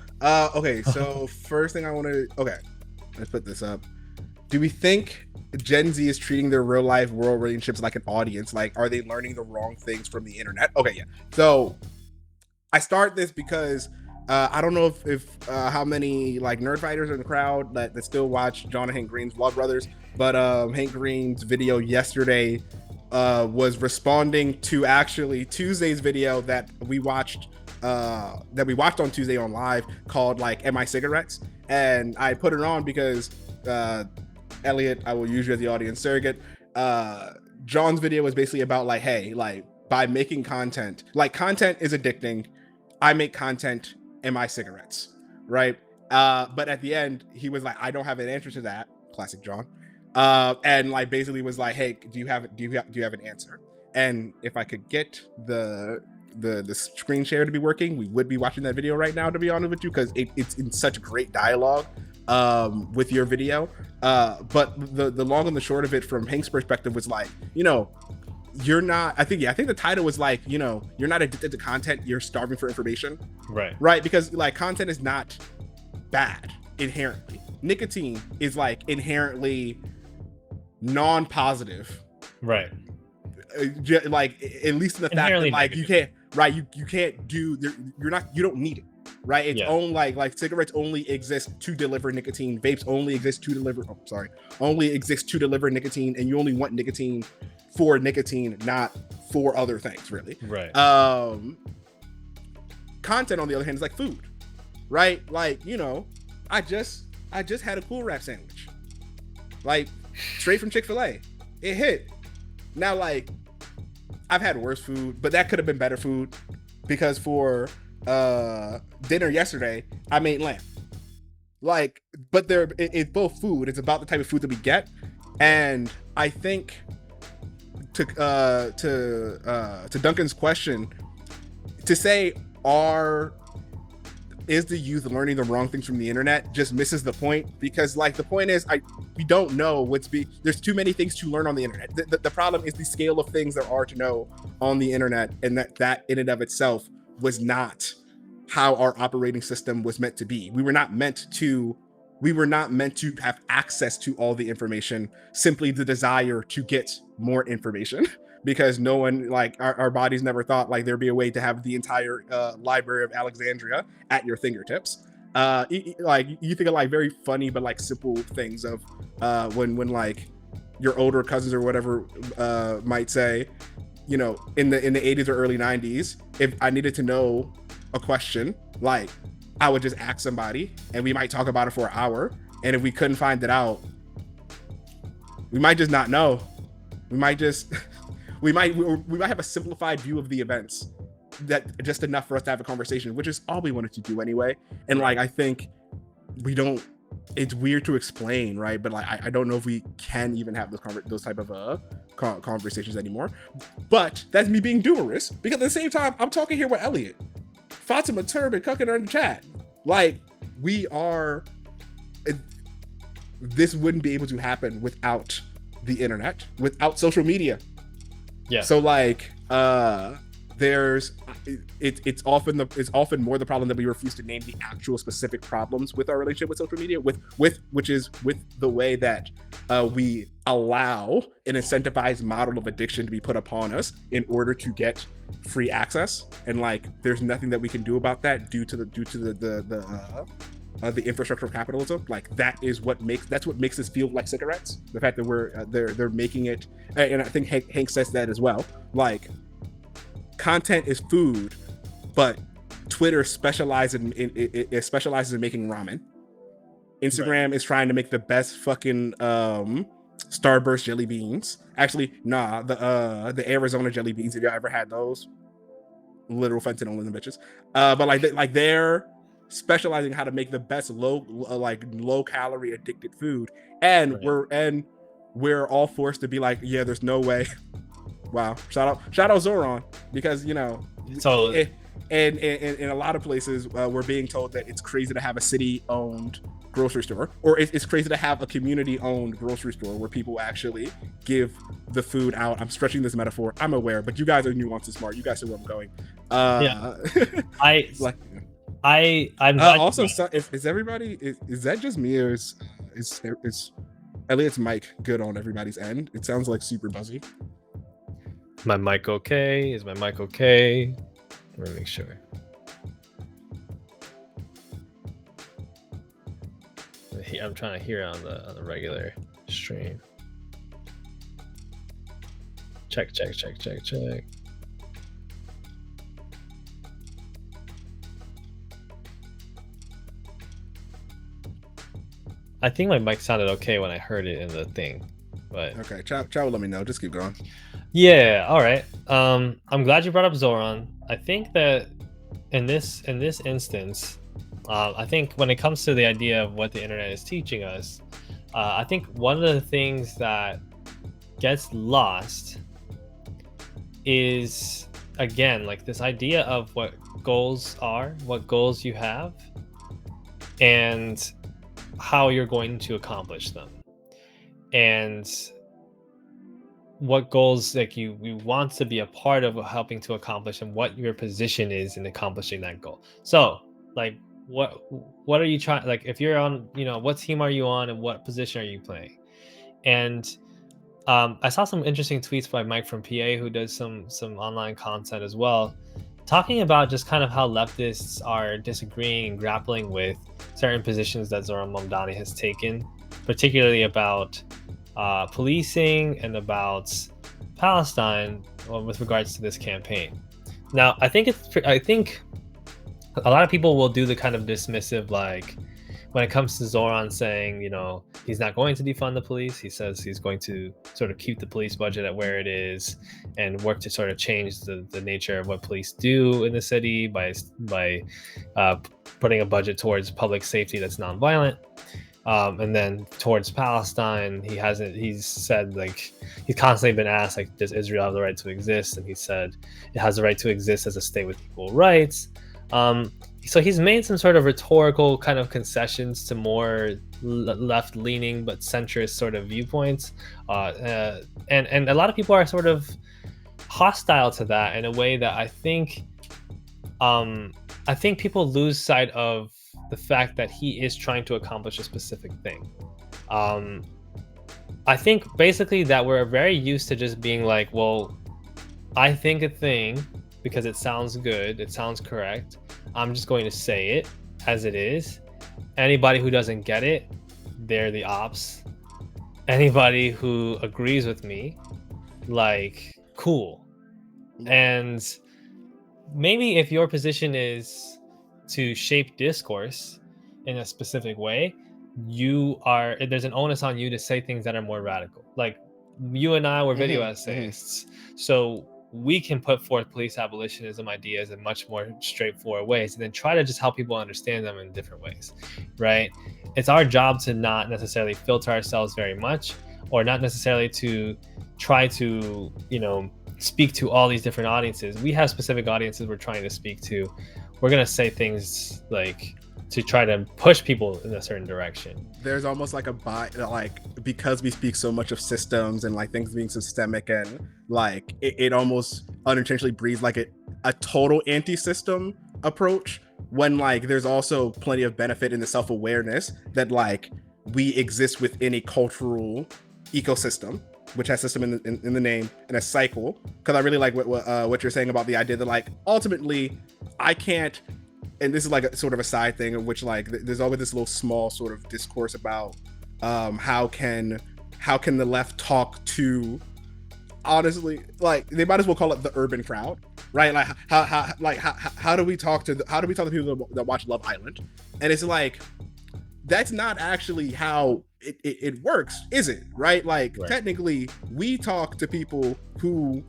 Okay. So first thing I want to. Okay, let's put this up. Do we think Gen Z is treating their real life world relationships like an audience? Like, are they learning the wrong things from the internet? Okay, yeah. So I start this because I don't know if how many like nerd fighters are in the crowd that still watch John and Hank Green's Vlog Brothers, but Hank Green's video yesterday was responding to actually Tuesday's video that we watched on Tuesday on live called like "Am I Cigarettes?" And I put it on because Elliot, I will use you as the audience surrogate. John's video was basically about like, hey, like by making content, like content is addicting. I make content, am I cigarettes? Right. But at the end, he was like, I don't have an answer to that. Classic John. And like basically was like, hey, do you have an answer? And if I could get the screen share to be working, we would be watching that video right now, to be honest with you, because it's in such great dialogue with your video. But the long and the short of it from Hank's perspective was like, you're not, I think the title was like, you're not addicted to content, you're starving for information. Right. Because like content is not bad inherently. Nicotine is like inherently non-positive. Right. Like at least in the fact that like negative. you can't, right, you can't do, you don't need it. Right. It's only like cigarettes only exist to deliver nicotine. Vapes only exist to deliver, nicotine, and you only want nicotine for nicotine, not for other things, really. Right. Content on the other hand is like food, right? Like, I just had a Cool Wrap sandwich, like straight from Chick-fil-A. It hit. Now, like, I've had worse food, but that could have been better food, because for dinner yesterday I made lamb. Like, but it's both food. It's about the type of food that we get. And I think to Duncan's question, to say is the youth learning the wrong things from the internet just misses the point, because like the point is we don't know there's too many things to learn on the internet. The problem is the scale of things there are to know on the internet, and that in and of itself was not how our operating system was meant to be. We were not meant to have access to all the information, simply the desire to get more information. Because no one, like our bodies never thought like there'd be a way to have the entire library of Alexandria at your fingertips. Like you think of like very funny but like simple things of when like your older cousins or whatever might say, in the 80s or early 90s, if I needed to know a question, like I would just ask somebody and we might talk about it for an hour, and if we couldn't find it out, we might just not know. We might have a simplified view of the events, that just enough for us to have a conversation, which is all we wanted to do anyway. And like, I think we don't. It's weird to explain, right? But like, I don't know if we can even have those type of conversations anymore. But that's me being humorous, because at the same time, I'm talking here with Elliot, Fatima Turban, cooking her in the chat. Like, we are. This wouldn't be able to happen without the internet, without social media. Yeah. So like, there's it's often more the problem that we refuse to name the actual specific problems with our relationship with social media, which is with the way that we allow an incentivized model of addiction to be put upon us in order to get free access. And like, there's nothing that we can do about that due to the infrastructure of capitalism. Like, that's what makes us feel like cigarettes. The fact that they're making it, and I think Hank says that as well. Like, content is food, but Twitter specializes in making ramen. Instagram is trying to make the best fucking Starburst jelly beans. Actually, nah, the Arizona jelly beans. Have y'all ever had those? Literal fentanyl in the bitches. But they're specializing how to make the best low calorie addicted food, and we're all forced to be like, yeah, there's no way. Wow, shout out Zoran, because So and in a lot of places we're being told that it's crazy to have a city owned grocery store, or it's crazy to have a community owned grocery store where people actually give the food out. I'm stretching this metaphor, I'm aware, but you guys are nuanced and smart. You guys see where I'm going. I'm also, is everybody, is that just me, or is Elliot's mic good on everybody's end? It sounds like super buzzy. My mic okay? Is my mic okay? Let me make sure. I'm trying to hear it on the regular stream. Check. I think my mic sounded okay when I heard it in the thing, but okay. Chat will let me know. Just keep going. Yeah. All right. I'm glad you brought up Zoran. I think that in this instance, I think when it comes to the idea of what the internet is teaching us, I think one of the things that gets lost is, again, like this idea of what goals are, what goals you have, and how you're going to accomplish them, and what goals like you want to be a part of helping to accomplish, and what your position is in accomplishing that goal. So like, what are you trying, like, if you're on, what team are you on and what position are you playing? And I saw some interesting tweets by Mike from PA, who does some online content as well, talking about just kind of how leftists are disagreeing and grappling with certain positions that Zoran Mamdani has taken, particularly about policing and about Palestine with regards to this campaign. Now, I think a lot of people will do the kind of dismissive, like, when it comes to Zoran saying, he's not going to defund the police. He says he's going to sort of keep the police budget at where it is and work to sort of change the nature of what police do in the city by putting a budget towards public safety that's nonviolent. And then towards Palestine, he's said, like, he's constantly been asked, like, does Israel have the right to exist? And he said it has the right to exist as a state with equal rights. So he's made some sort of rhetorical kind of concessions to more left-leaning but centrist sort of viewpoints. And a lot of people are sort of hostile to that in a way that I think people lose sight of the fact that he is trying to accomplish a specific thing. I think basically that we're very used to just being like, well, I think a thing because it sounds good, it sounds correct, I'm just going to say it as it is. Anybody who doesn't get it, they're the ops. Anybody who agrees with me, like, cool. And maybe if your position is to shape discourse in a specific way, there's an onus on you to say things that are more radical. Like, you and I were video essayists. So we can put forth police abolitionism ideas in much more straightforward ways, and then try to just help people understand them in different ways, right? It's our job to not necessarily filter ourselves very much, or not necessarily to try to, speak to all these different audiences. We have specific audiences we're trying to speak to. We're going to say things like to try to push people in a certain direction. There's almost like because we speak so much of systems and like things being systemic, and like it almost unintentionally breeds like a total anti-system approach, when like there's also plenty of benefit in the self-awareness that like we exist within a cultural ecosystem, which has system in the name, and a cycle. Because I really like what you're saying about the idea that like ultimately I can't, and this is like a sort of a side thing, in which like there's always this little small sort of discourse about how can the left talk to, honestly, like they might as well call it the urban crowd, right? Like how do we talk to the people that watch Love Island? And it's like, that's not actually how it works, is it? Right? Like Right. Technically we talk to people who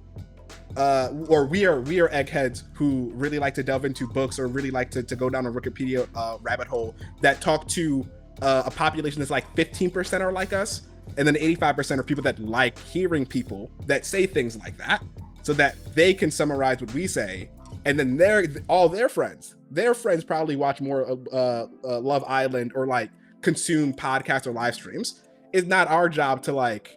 or we are eggheads who really like to delve into books, or really like to go down a Wikipedia rabbit hole, that talk to a population that's like 15% are like us, and then 85% are people that like hearing people that say things like that, so that they can summarize what we say, and then their friends probably watch more Love Island, or like consume podcasts or live streams. It's not our job to like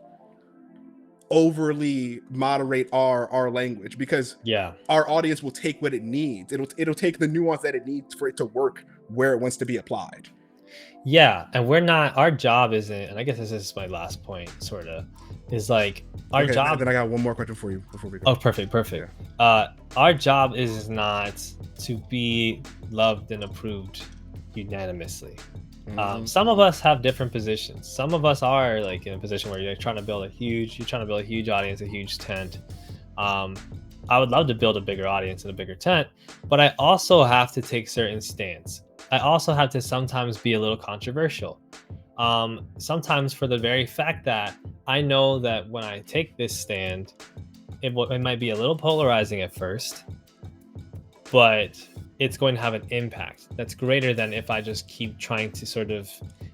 overly moderate our language, because Yeah. our audience will take what it needs. It'll take the nuance that it needs for it to work where it wants to be applied. Yeah, and we're not, our job isn't, and I guess this is my last point, sort of, is like our Okay, job. then I got one more question for you before we go. Oh, perfect. Our job is not to be loved and approved unanimously. Some of us have different positions. Some of us are like in a position where you're trying to build a huge audience, a huge tent. I would love to build a bigger audience and a bigger tent, but I also have to take certain stance. I also have to sometimes be a little controversial. Sometimes for the very fact that I know that when I take this stand, it might be a little polarizing at first, but it's going to have an impact that's greater than if I just keep trying to sort of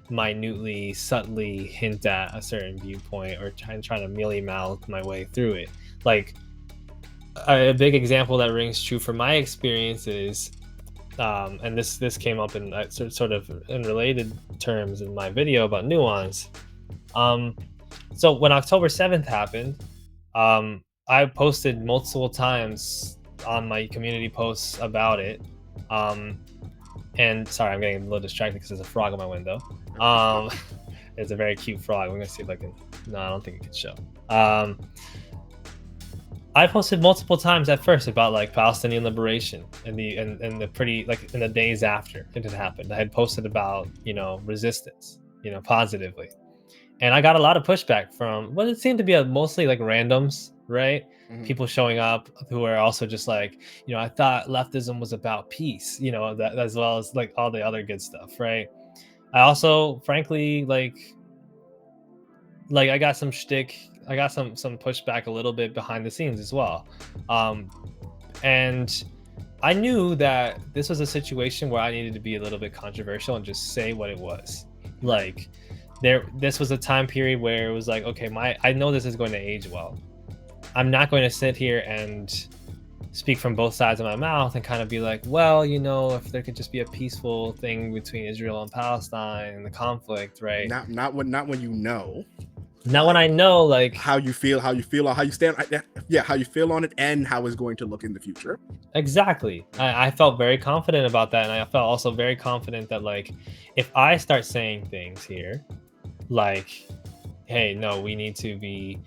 minutely, subtly hint at a certain viewpoint, or trying to mealy mouth my way through it. Like a big example that rings true from my experience is, and this came up in sort of in related terms in my video about Nuance. So when October 7th happened, I posted multiple times on my community posts about it. And sorry, I'm getting a little distracted because there's a frog in my window. It's a very cute frog. I'm gonna see if I can. No, I don't think it can show. I posted multiple times at first about like Palestinian liberation and the pretty, like in the days after it had happened. I had posted about resistance, positively, and I got a lot of pushback from what it seemed to be mostly like randoms, right? Mhm. People showing up who are also just like, I thought leftism was about peace, that, as well as like all the other good stuff, right? I also, frankly, like I got some shtick. I got some pushback a little bit behind the scenes as well, and I knew that this was a situation where I needed to be a little bit controversial and just say what it was. Like, this was a time period where it was like, okay, I know this is going to age well. I'm not going to sit here and speak from both sides of my mouth and kind of be like, well, if there could just be a peaceful thing between Israel and Palestine and the conflict, right? Not when you know. Not when I know, like, how you feel, how you stand, how you feel on it, and how it's going to look in the future. Exactly. I felt very confident about that, and I felt also very confident that, like, if I start saying things here, like, hey, no, we need to be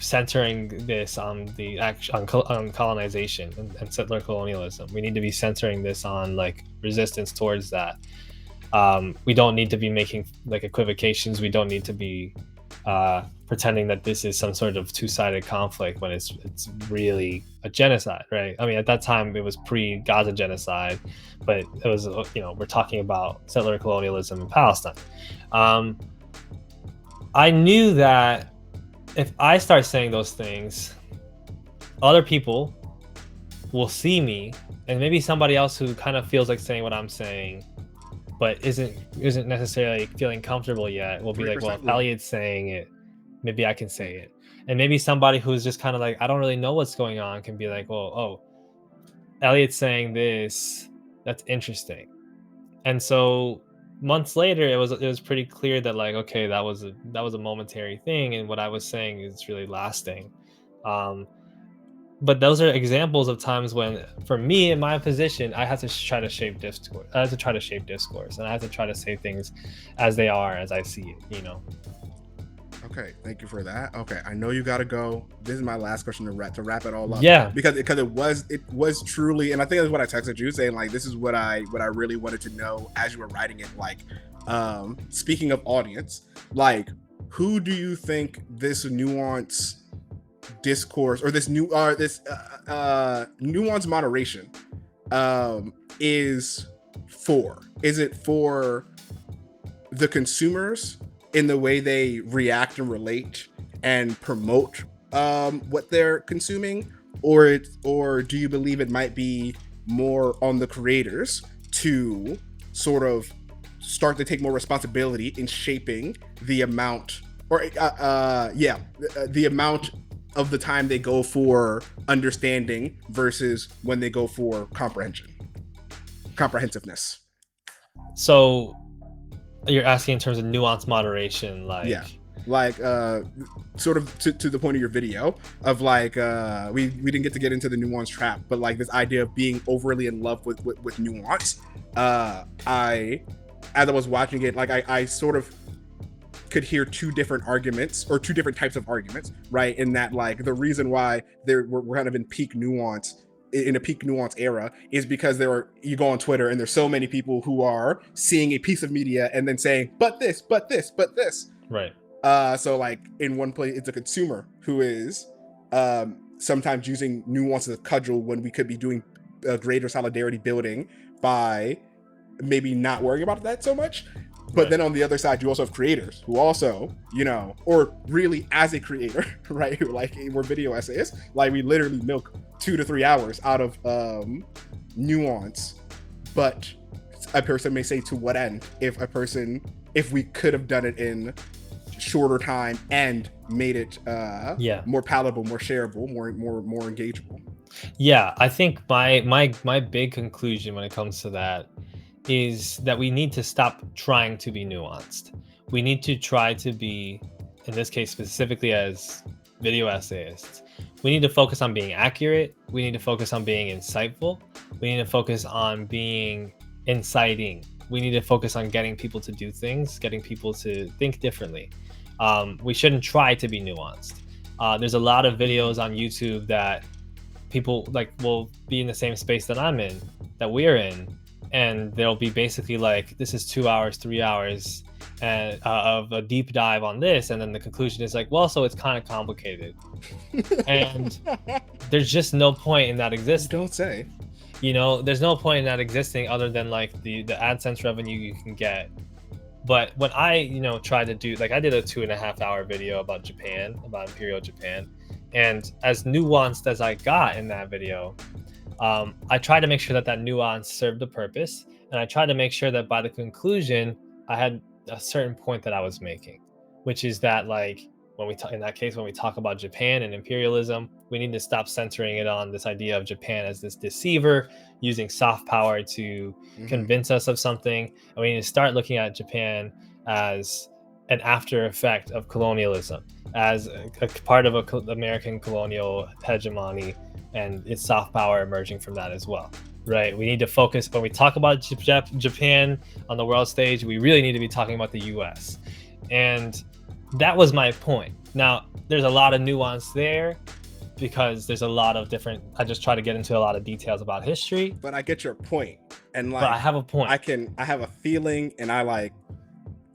centering this on the on colonization and settler colonialism. We need to be centering this on like resistance towards that. We don't need to be making like equivocations. We don't need to be pretending that this is some sort of two-sided conflict when it's really a genocide, right? I mean, at that time it was pre-Gaza genocide, but it was, we're talking about settler colonialism in Palestine. I knew that if I start saying those things, other people will see me, and maybe somebody else who kind of feels like saying what I'm saying, but isn't necessarily feeling comfortable yet, will be like, well, if 100%. Elliot's saying it, maybe I can say it. And maybe somebody who's just kind of like, I don't really know what's going on, can be like, well, oh, Elliot's saying this, that's interesting. And so months later, it was pretty clear that, like, okay, that was a momentary thing, and what I was saying is really lasting. Um, but those are examples of times when, for me in my position, I have to try to shape discourse. I have to try to shape discourse, and I have to try to say things as they are, as I see it. Okay, thank you for that. Okay, I know you gotta go. This is my last question to wrap it all up. Yeah. Because it was truly, and I think that's what I texted you saying, like, this is what I really wanted to know as you were writing it. Like, speaking of audience, like, who do you think this nuance discourse, or this nuance moderation is for? Is it for the consumers in the way they react and relate and promote what they're consuming, or do you believe it might be more on the creators to sort of start to take more responsibility in shaping the amount, or the amount of the time they go for understanding versus when they go for comprehensiveness? So you're asking in terms of nuance moderation, like, Yeah, like sort of to the point of your video of, like, we didn't get into the nuance trap, but like this idea of being overly in love with nuance. I As I was watching it, like, I sort of could hear two different arguments, or two different types of arguments, right? In that, like, the reason why we're kind of in a peak nuance era is because you go on Twitter and there's so many people who are seeing a piece of media and then saying, but this, but this, but this. right. So, like, in one place, it's a consumer who is sometimes using nuance as a cudgel when we could be doing greater solidarity building by maybe not worrying about that so much. But Right. then on the other side, you also have creators who also, or really as a creator, right? Who, like, we're video essayists, like, we literally milk 2 to 3 hours out of nuance. But a person may say, to what end? If we could have done it in shorter time and made it more palatable, more shareable, more engageable. Yeah, I think my big conclusion when it comes to that is that we need to stop trying to be nuanced. We need to try to be, in this case specifically as video essayists, we need to focus on being accurate. We need to focus on being insightful. We need to focus on being inciting. We need to focus on getting people to do things, getting people to think differently. We shouldn't try to be nuanced. There's a lot of videos on YouTube that people, like, will be in the same space that I'm in, that we're in, and they'll be basically like, this is 2 hours, 3 hours and of a deep dive on this, and then the conclusion is like, well, so it's kind of complicated. And there's just no point in that existing. Don't say. There's no point in that existing other than, like, the AdSense revenue you can get. But when I try to do, like, I did a 2.5 hour video about Japan, about Imperial Japan, and as nuanced as I got in that video, I tried to make sure that nuance served the purpose, and I tried to make sure that by the conclusion I had a certain point that I was making, which is that, like, when we talk, in that case, when we talk about Japan and imperialism, we need to stop centering it on this idea of Japan as this deceiver using soft power to convince us of something, and we need to start looking at Japan as an after effect of colonialism, as a part of American colonial hegemony, and its soft power emerging from that as well. Right. We need to focus, when we talk about Japan on the world stage, we really need to be talking about the US. And that was my point. Now, there's a lot of nuance there because there's a lot of different, I just try to get into a lot of details about history. But I get your point. And, like, but I have a point. I have a feeling, and I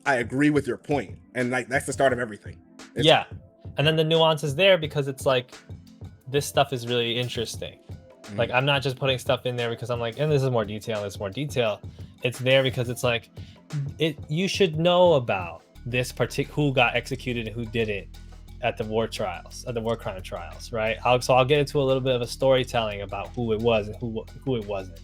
agree with your point. And, like, that's the start of everything. Yeah. And then the nuance is there because it's like, this stuff is really interesting. Like, I'm not just putting stuff in there because I'm like, and this is more detail, this is more detail. It's there because it's like, you should know about this particular, who got executed and who didn't, at the war trials, at the war crime trials, right? So I'll get into a little bit of a storytelling about who it was and who it wasn't,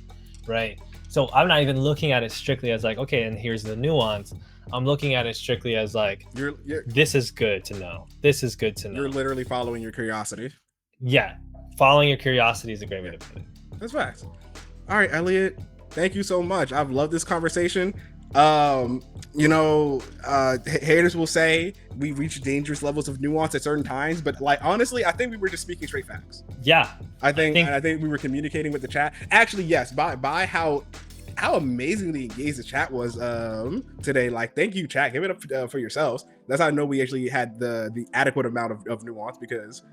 right? So I'm not even looking at it strictly as like, okay, and here's the nuance. I'm looking at it strictly as like, You're this is good to know. This is good to know. you're literally following your curiosity. Yeah, following your curiosity is a great way to put it. That's facts. All right, Elliot, thank you so much. I've loved this conversation. Haters will say we reach dangerous levels of nuance at certain times, but like honestly, I think we were just speaking straight facts. Yeah, I think we were communicating with the chat. Actually, yes, by how amazingly engaged the chat was today. Like, thank you, chat. Give it up for yourselves. That's how I know we actually had the adequate amount of nuance, because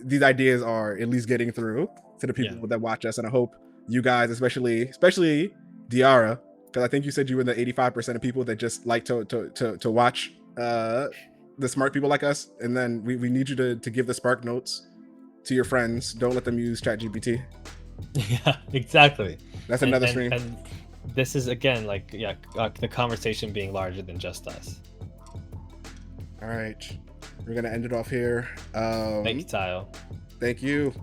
these ideas are at least getting through to the people that watch us, and I hope you guys, especially Diara, because I think you said you were the 85% of people that just like to watch the smart people like us, and then we need you to give the spark notes to your friends. Don't let them use ChatGPT. Yeah, exactly. That's another stream. And this is again like the conversation being larger than just us. All right, we're gonna end it off here. Thank you, Tayo. Thank you.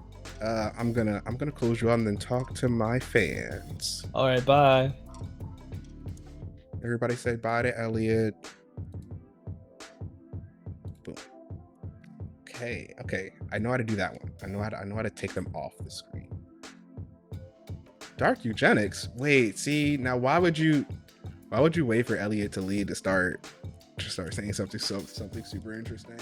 I'm gonna close you out and then talk to my fans. All right, bye. Everybody say bye to Elliot. Boom. Okay. I know how to do that one. I know how to take them off the screen. Dark eugenics. Wait, see, now why would you wait for Elliot to lead to start saying something super interesting?